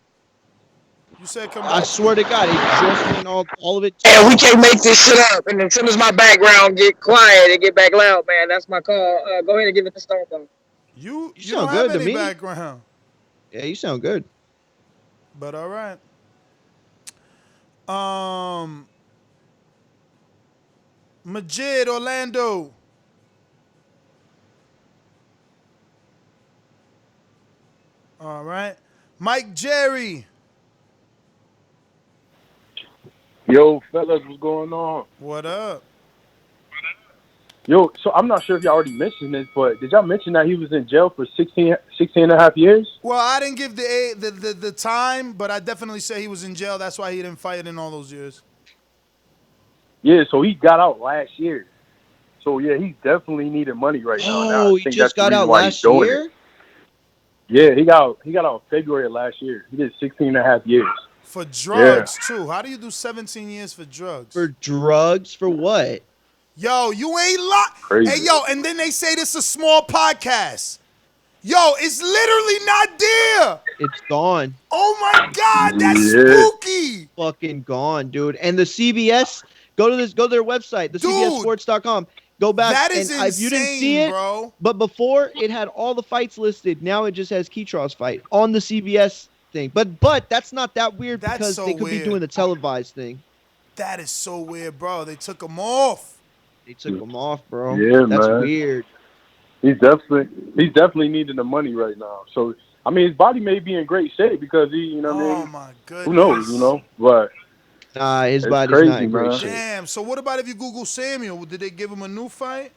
You said come I swear to God, it just went all of it. And we can't make this shit up. And as soon as my background get quiet and get back loud, man, that's my call. Go ahead and give it the start though. You sound don't good have to any me. background. Yeah, you sound good. But all right. Mcgirt, Orlando. All right. Mike Jerry. Yo, fellas, what's going on? What up? Yo, so I'm not sure if y'all already mentioned this, but did y'all mention that he was in jail for 16 and a half years? Well, I didn't give the time, but I definitely say he was in jail. That's why he didn't fight in all those years. Yeah, so he got out last year. So, yeah, he definitely needed money right now. Oh, he just got out last year? Yeah, he got out February of last year. He did 16 and a half years. For drugs, too. How do you do 17 years for drugs? For drugs? For what? Yo, you ain't lying. Hey, yo, and then they say this is a small podcast. Yo, it's literally not there. It's gone. Oh my God, that's Yeah. spooky. Fucking gone, dude. And the CBS, go to their website, the Dude, CBSSports.com. Go back, that is and if you didn't see insane, it, bro. but before it had all the fights listed. Now it just has Keitrov's fight on the CBS thing. But that's not that weird That's because so they could be weird. doing the televised thing. That is so weird, bro. They took him off. They took him off, bro. Yeah, That's man. weird. He's definitely needing the money right now. So I mean, his body may be in great shape because he, you know what I mean? Oh my goodness. Who knows, you know? But His it's body's crazy, not in great man. shape. Damn. So what about if you Google Samuel? Did they give him a new fight?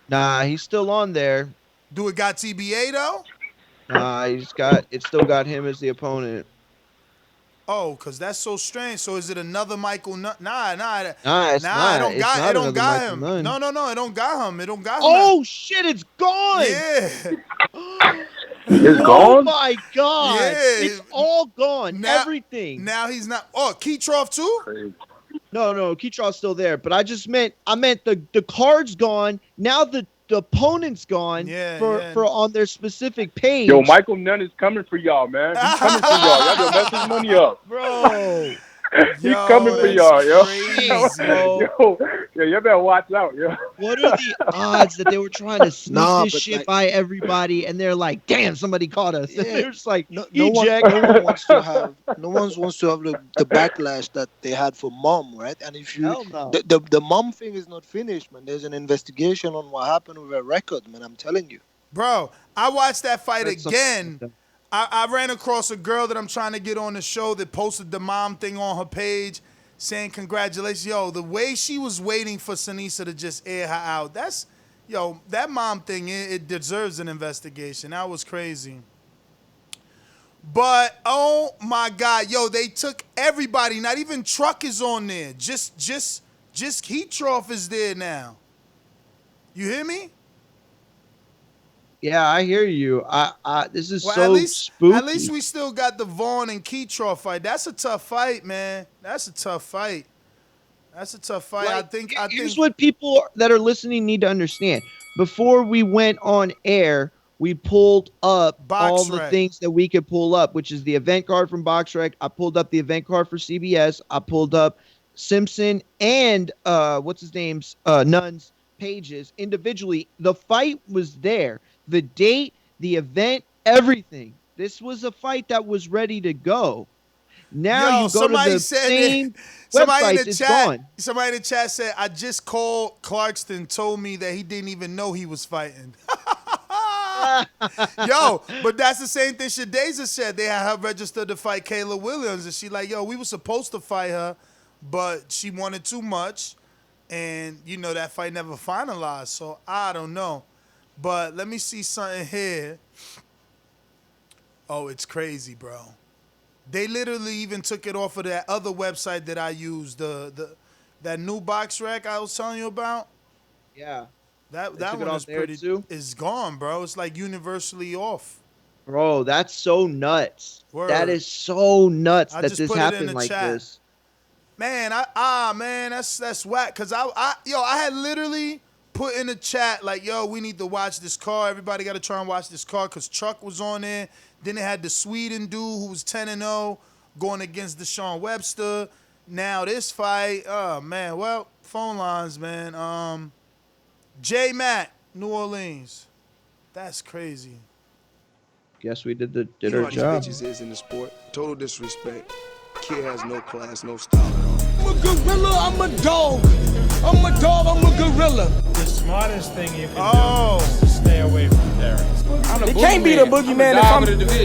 Nah, he's still on there. Do it got TBA though? Nah, it still got him as the opponent. Oh, cause that's so strange. So is it another Michael Nunn? Nah. Nah, it's Nah, not. it don't got another him. Michael Nunn. No, it don't got him. It don't got him. Oh shit, it's gone. Yeah. It's Oh gone? my god. Yeah. It's all gone. Now- Everything. Now he's not. Oh, Keytroff too? No, Keitrov's still there. But I meant the card's gone. Now the opponent's gone for on their specific page. Yo, Michael Nunn is coming for y'all, man. He's coming for y'all. Y'all gonna mess his money up. Bro. He's coming for y'all, yo. Crazy. Yo, you better watch out, yo. What are the odds that they were trying to sneak Nah, this but shit like- by everybody, and they're like, "Damn, somebody caught us." And they're just like, No one wants to have the backlash that they had for Mom, right? And if you Hell no. the Mom thing is not finished, man. There's an investigation on what happened with her record, man. I'm telling you. Bro, I watched that fight That's again. something. I ran across a girl that I'm trying to get on the show that posted the mom thing on her page saying congratulations. Yo, the way she was waiting for Sinisa to just air her out, that mom thing, it deserves an investigation. That was crazy. But, oh my God, yo, they took everybody. Not even Truck is on there. Just Heatroff is there now. You hear me? Yeah, I hear you. This is Well, so spooky. At least we still got the Vaughn and Keytroff fight. That's a tough fight, man. That's a tough fight. Like, here's what people that are listening need to understand. Before we went on air, we pulled up all the BoxRec. things that we could pull up, which is the event card from BoxRec. I pulled up the event card for CBS. I pulled up Simpson and what's his name's Nunn's pages individually. The fight was there. The date, the event, everything. This was a fight that was ready to go. Now you go to the same website, it's gone. Somebody in the chat said, I just called Clarkson, told me that he didn't even know he was fighting. Yo, but that's the same thing Shadaza said. They had her registered to fight Kayla Williams, and she like, yo, we were supposed to fight her, but she wanted too much, and, that fight never finalized, so I don't know. But let me see something here. Oh, it's crazy, bro. They literally even took it off of that other website that I used, that new BoxRec I was telling you about. Yeah. That took it one off is there pretty. too? It's gone, bro. It's like universally off. Bro, that's so nuts. Word. That is so nuts I that just this put it in happened the like chat. this. Man, that's whack. Cause I had literally put in the chat like, yo, we need to watch this car. Everybody got to try and watch this car because Chuck was on there. Then they had the Sweden dude who was 10-0 going against Deshaun Webster. Now this fight, oh man, well, phone lines, man. J Matt, New Orleans. That's crazy. Guess we did You know our how job. these bitches is in the sport. Total disrespect. Kid has no class, no style at all. I'm a gorilla, I'm a dog. I'm a dog, I'm a gorilla. The smartest thing you can do is to stay away from Derek. It can't be the boogeyman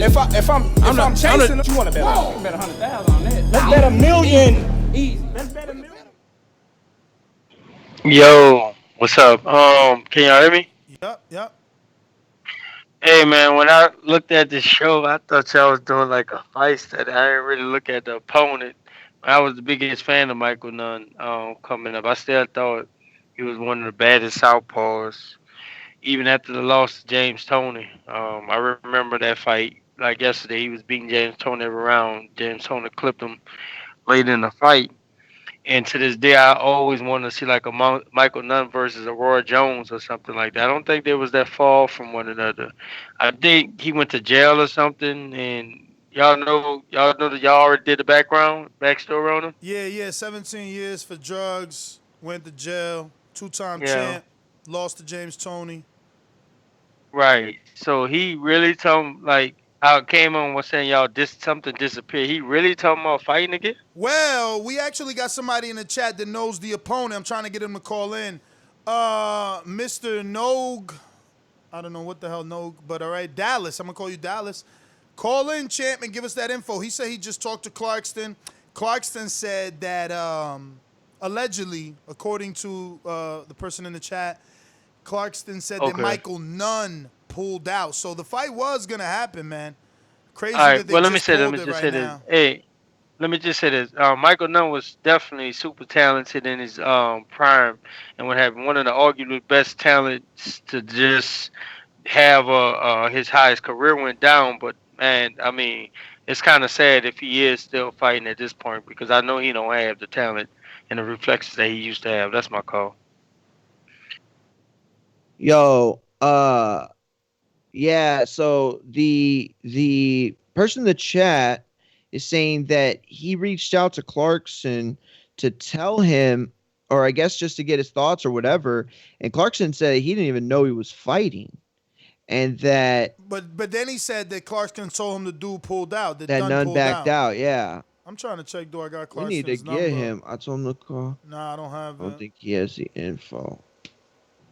if I'm chasing. You want to bet on? You bet 100,000 on that. Let's bet $1 million. Easy. Let's bet $1 million. Yo, what's up? Can y'all hear me? Yep. Hey man, when I looked at this show, I thought y'all was doing like a fight study. I didn't really look at the opponent. I was the biggest fan of Michael Nunn coming up. I still thought he was one of the baddest southpaws, even after the loss to James Toney. I remember that fight like yesterday. He was beating James Toney every round. James Toney clipped him late in the fight. And to this day, I always want to see like a Michael Nunn versus a Roy Jones or something like that. I don't think they was that far from one another. I think he went to jail or something, and y'all know that y'all already did the backstory on him. Yeah, 17 years for drugs, went to jail, two-time Yeah, champ, lost to James Toney. right. So he really told him like how it came on was saying y'all something disappeared. He really talking about fighting again. Well, we actually got somebody in the chat that knows the opponent. I'm trying to get him to call in. Mr. Nogue. I don't know what the hell Nogue, but all right, Dallas. I'm going to call you Dallas. Call in, champ, and give us that info. He said he just talked to Clarkson. Clarkson said that allegedly, according to the person in the chat, Clarkson said that Okay. Michael Nunn pulled out. So the fight was going to happen, man. Crazy All right. that they Well, just let pulled me it just right say this. now. Hey, let me just say this. Michael Nunn was definitely super talented in his prime, and would have one of the arguably best talents to just have his highest career went down. But man, I mean, it's kind of sad if he is still fighting at this point because I know he don't have the talent and the reflexes that he used to have. That's my call. Yo, yeah, so the person in the chat is saying that he reached out to Clarkson to tell him, or I guess just to get his thoughts or whatever, and Clarkson said he didn't even know he was fighting. And that But then he said that Clarkson told him the dude pulled out. That that Dunn none pulled backed out. out, yeah. I'm trying to check. Do I got We need to Clarkson's get number? him. I told him to call. Nah, I don't have I don't it. think he has the info.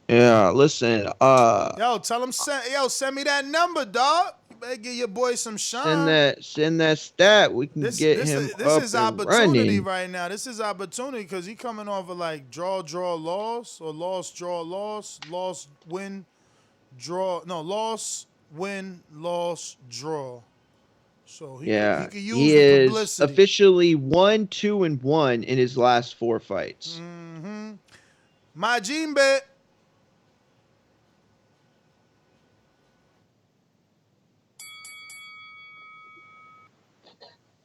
Yeah, listen, Yo, tell him send me that number, dog. You better give your boy some shine. send that stat. We can get him This up is and opportunity running. right now. This is opportunity because he coming off of like draw, loss, or loss, draw, loss, win, draw. No, loss, win, loss, draw. So he Yeah, could use he the is publicity. officially 1-2-1 in his last 4 fights. Mm-hmm. My Gene bet.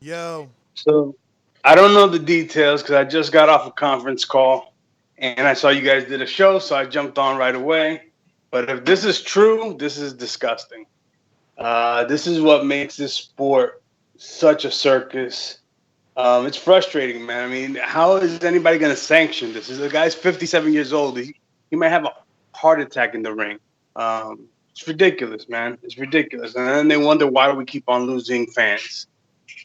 Yo. So I don't know the details because I just got off a conference call and I saw you guys did a show, so I jumped on right away. But if this is true, this is disgusting. This is what makes this sport such a circus. It's frustrating, man. I mean, how is anybody going to sanction this? The guy's 57 years old. He might have a heart attack in the ring. It's ridiculous, man. It's ridiculous. And then they wonder why we keep on losing fans.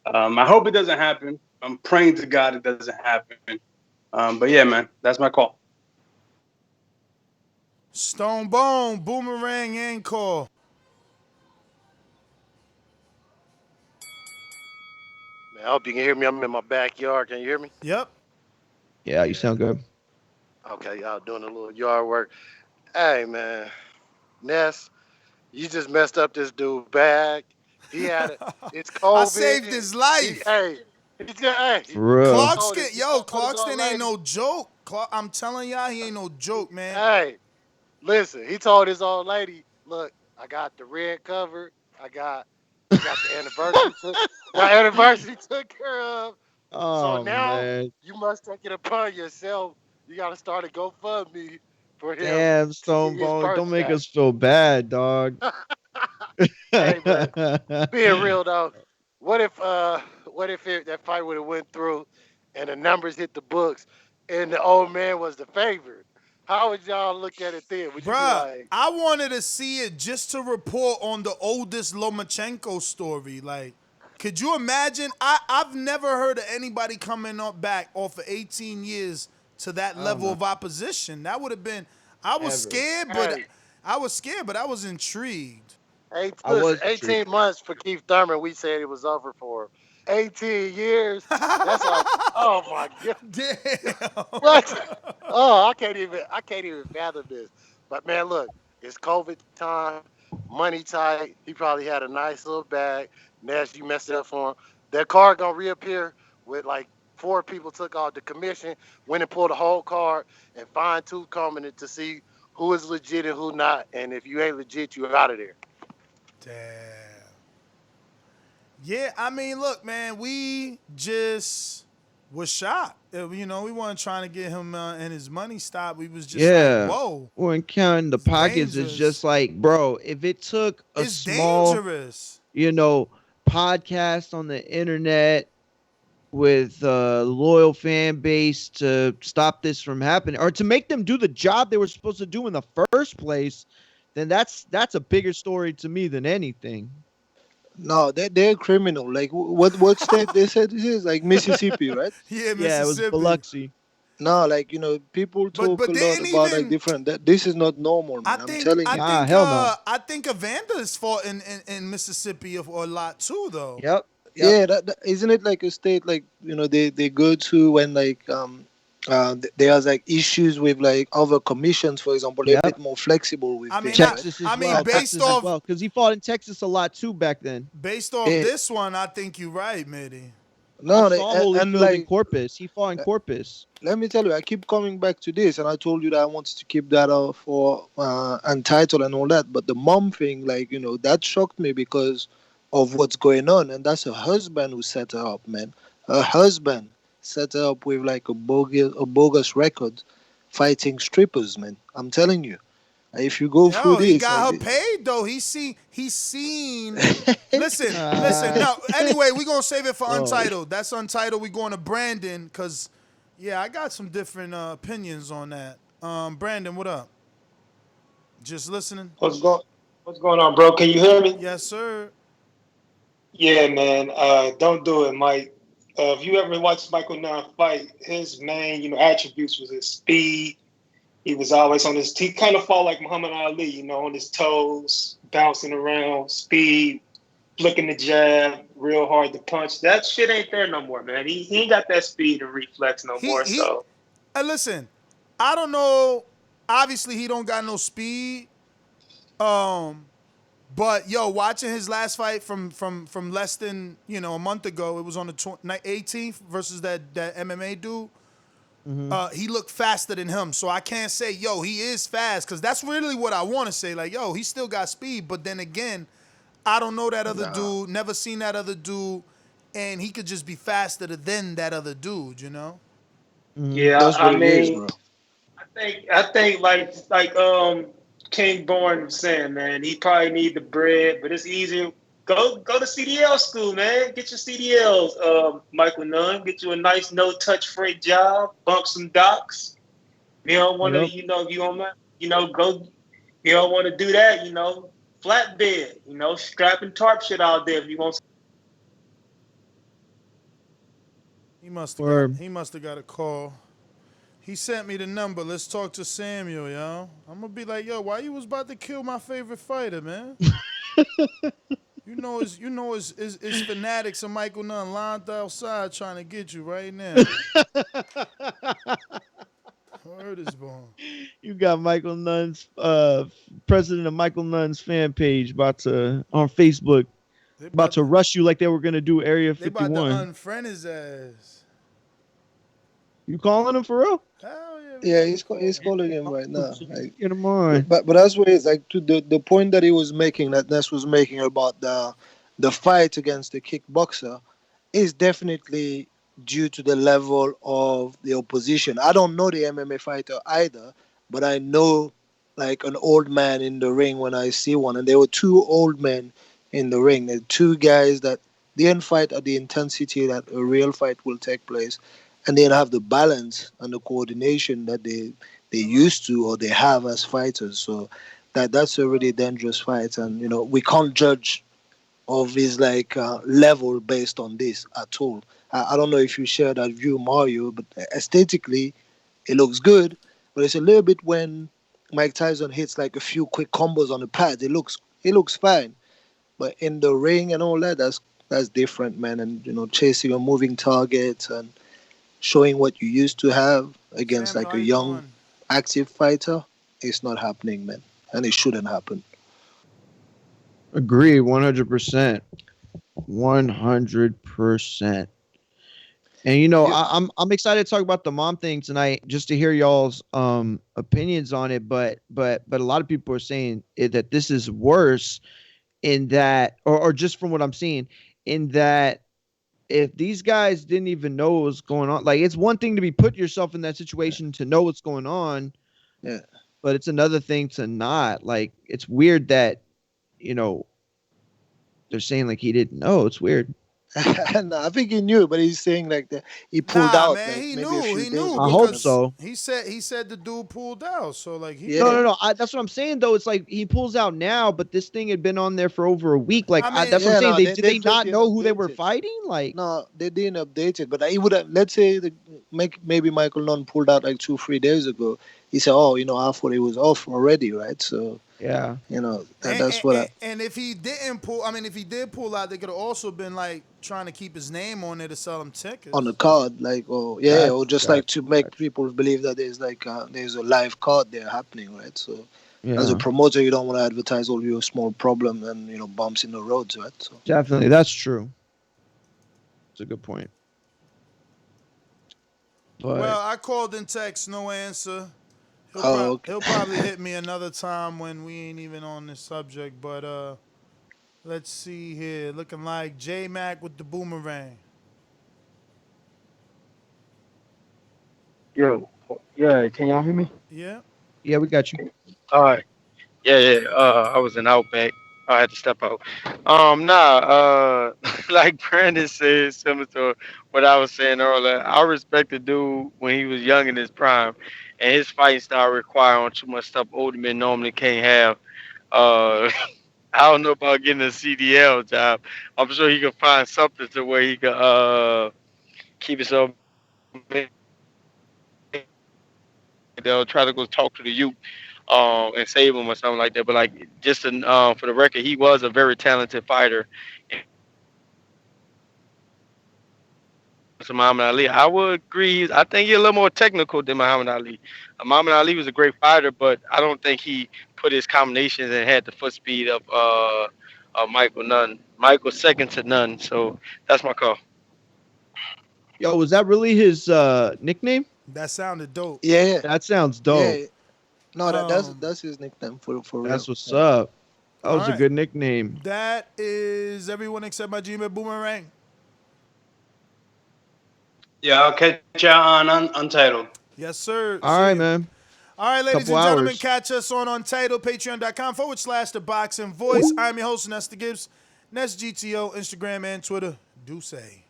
I hope it doesn't happen. I'm praying to God it doesn't happen. But yeah, man, that's my call. Stone Bone, Boomerang, and Call. Man, I hope you can hear me. I'm in my backyard. Can you hear me? Yep. Yeah, you sound good. Okay, y'all doing a little yard work. Hey, man. Ness, you just messed up this dude bag. He had it. It's COVID. I saved his life. Clarkson ain't no joke. I'm telling y'all, he ain't no joke, man. Hey, listen, he told his old lady, look, I got the red covered. I got the anniversary. My anniversary took care of. Oh, so now man. you must take it upon yourself. You got to start a GoFundMe for him. Damn, Stone Bone, don't make us feel bad, dog. Hey, man, being real though, what if that fight would have went through and the numbers hit the books and the old man was the favorite? How would y'all look at it then? Would you be like, I wanted to see it just to report on the oldest Lomachenko story. Like, could you imagine? I've never heard of anybody coming up back off of 18 years to that level of opposition. That would have been. I was scared, but I was intrigued. 18 months for Keith Thurman, we said it was over for him. 18 years? That's like, oh my God. Damn. What? Oh, I can't even fathom this. But man, look, it's COVID time, money tight. He probably had a nice little bag. Nash, you messed it up for him. That card gonna reappear with like 4 people took off the commission, went and pulled the whole card and fine-tooth combing it to see who is legit and who not. And if you ain't legit, you're out of there. Damn. Yeah, I mean, look, man, we just was shocked. We weren't trying to get him and his money stopped. We was just Yeah. like, whoa. When counting the pockets, dangerous. it's just like, bro, if it took a It's small, dangerous. podcast on the internet with a loyal fan base to stop this from happening or to make them do the job they were supposed to do in the first place, then that's a bigger story to me than anything. No, they're criminal. Like what state they said this is? Like Mississippi, right? Yeah, Mississippi. Yeah, it was Biloxi. No, like people talk a lot about like different. This is not normal, man. I'm telling you. Hell no. I think Evander's fought in Mississippi a lot too, though. Yep. Yeah, that isn't it like a state like they go to when like there's like issues with like other commissions, for example. They're a bit more flexible with things, Texas right? as well. based off because he fought in Texas a lot too back then. Based off this one, I think you're right, Mitty. No, and like in Corpus, he fought in Corpus. Let me tell you, I keep coming back to this, and I told you that I wanted to keep that for Untitled and all that. But the mom thing, like that shocked me because of what's going on, and that's her husband who set her up, man. Her husband set her up with like a bogus record, fighting strippers, man. I'm telling you, if you go through this, he got her paid though. He's seen. Listen. No, anyway, we're gonna save it for Untitled. That's Untitled. We're going to Brandon because, I got some different opinions on that. Brandon, what up? Just listening. What's going on, bro? Can you hear me? Yes, sir. Yeah, man. Don't do it, Mike. If you ever watched Michael Nunn fight, his main, attributes was his speed. He was always he kind of fought like Muhammad Ali, on his toes, bouncing around, speed, flicking the jab, real hard to punch. That shit ain't there no more, man. He ain't got that speed and reflex no more. Listen, I don't know. Obviously, he don't got no speed. But watching his last fight from less than a month ago, it was on the 18th versus that MMA dude. Mm-hmm. He looked faster than him, so I can't say he is fast because that's really what I want to say. Like he still got speed, but then again, I don't know that other dude. Never seen that other dude, and he could just be faster than that other dude. Yeah, that's what it is, bro. I think like King Born was saying, man, he probably need the bread, but it's easier. Go to CDL school, man. Get your CDLs, Michael Nunn. Get you a nice no-touch freight job. Bump some docks. You don't want to, if you don't go. You don't want to do that, flatbed. Strapping tarp shit out there if you want. He must have got a call. He sent me the number. Let's talk to Samuel, yo. I'm gonna be like, why you was about to kill my favorite fighter, man? His fanatics of Michael Nunn lined outside trying to get you right now. Word is born. You got Michael Nunn's president of Michael Nunn's fan page on Facebook about to rush you like they were gonna do Area 51. They about to unfriend his ass. You calling him for real? Hell yeah. He's calling him right now. Like, get him on. But that's what it's like to the point that he was making, that Ness was making about the fight against the kickboxer is definitely due to the level of the opposition. I don't know the MMA fighter either, but I know like an old man in the ring when I see one. And there were two old men in the ring. There were two guys that didn't fight at the intensity that a real fight will take place. And they don't have the balance and the coordination that they used to or they have as fighters. So that's a really dangerous fight. And, we can't judge of his level based on this at all. I don't know if you share that view, Mario, but aesthetically, it looks good. But it's a little bit when Mike Tyson hits like a few quick combos on the pads, it looks fine. But in the ring and all that, that's different, man. And, chasing a moving target and showing what you used to have against like a young, active fighter, it's not happening, man. And it shouldn't happen. Agree, 100%. 100%. And I'm excited to talk about the mom thing tonight, just to hear y'all's opinions on it. But a lot of people are saying that this is worse in that, or just from what I'm seeing, in that if these guys didn't even know what was going on, like it's one thing to be put yourself in that situation to know what's going on. Yeah. But it's another thing to not. Like, it's weird that, they're saying like he didn't know. It's weird. No, I think he knew, but he's saying like that he pulled out. Man, like, he maybe knew. a few He days knew. ago. I hope so. He said the dude pulled out. So like he. No. That's what I'm saying though. It's like he pulls out now, but this thing had been on there for over a week. Like that's what I'm saying. Did they not know who they were fighting? Like no, they didn't update it. But he would have. Let's say maybe Michael Nunn pulled out like 2-3 days ago. He said, "Oh, I thought he was off already, right?" So yeah, that's what. And if he didn't pull, if he did pull out, they could have also been like trying to keep his name on there to sell him tickets on the card, like or just like to make people believe that there's like there's a live card there happening, right? So as a promoter, you don't want to advertise all your small problem and bumps in the roads, right? So definitely, that's true. It's a good point. But well, I called and text, no answer. He'll probably hit me another time when we ain't even on this subject. But let's see here. Looking like J-Mac with the boomerang. Yo, yeah, can y'all hear me? Yeah. Yeah, we got you. All right. Yeah. I was in Outback. I had to step out. Like Brandon said, similar to what I was saying earlier, I respect the dude when he was young in his prime, and his fighting style requiring too much stuff older men normally can't have. I don't know about getting a CDL job. I'm sure he could find something to where he could keep himself. They'll try to go talk to the youth and save him or something like that. But like just for the record, he was a very talented fighter. So Muhammad Ali, I would agree. I think he's a little more technical than Muhammad Ali. Muhammad Ali was a great fighter, but I don't think he put his combinations and had the foot speed of Michael Nunn. Michael's second to none. So that's my call. Yo, was that really his nickname? That sounded dope. Yeah. That sounds dope. Yeah. No, that's his nickname for real. That's what's up. That was a good nickname. That is everyone except my G-Man Boomerang. Yeah, I'll catch y'all on Untitled. Yes, sir. All right, man. All right, ladies Couple and gentlemen, hours. catch us on Untitled, patreon.com/The Boxing Voice. I'm your host, Nesta Gibbs. Nest GTO, Instagram and Twitter. Do say.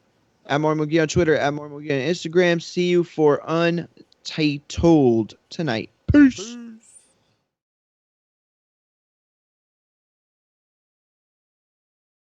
At Martin McGee on Twitter, at Martin McGee on Instagram. See you for Untitled tonight. Peace.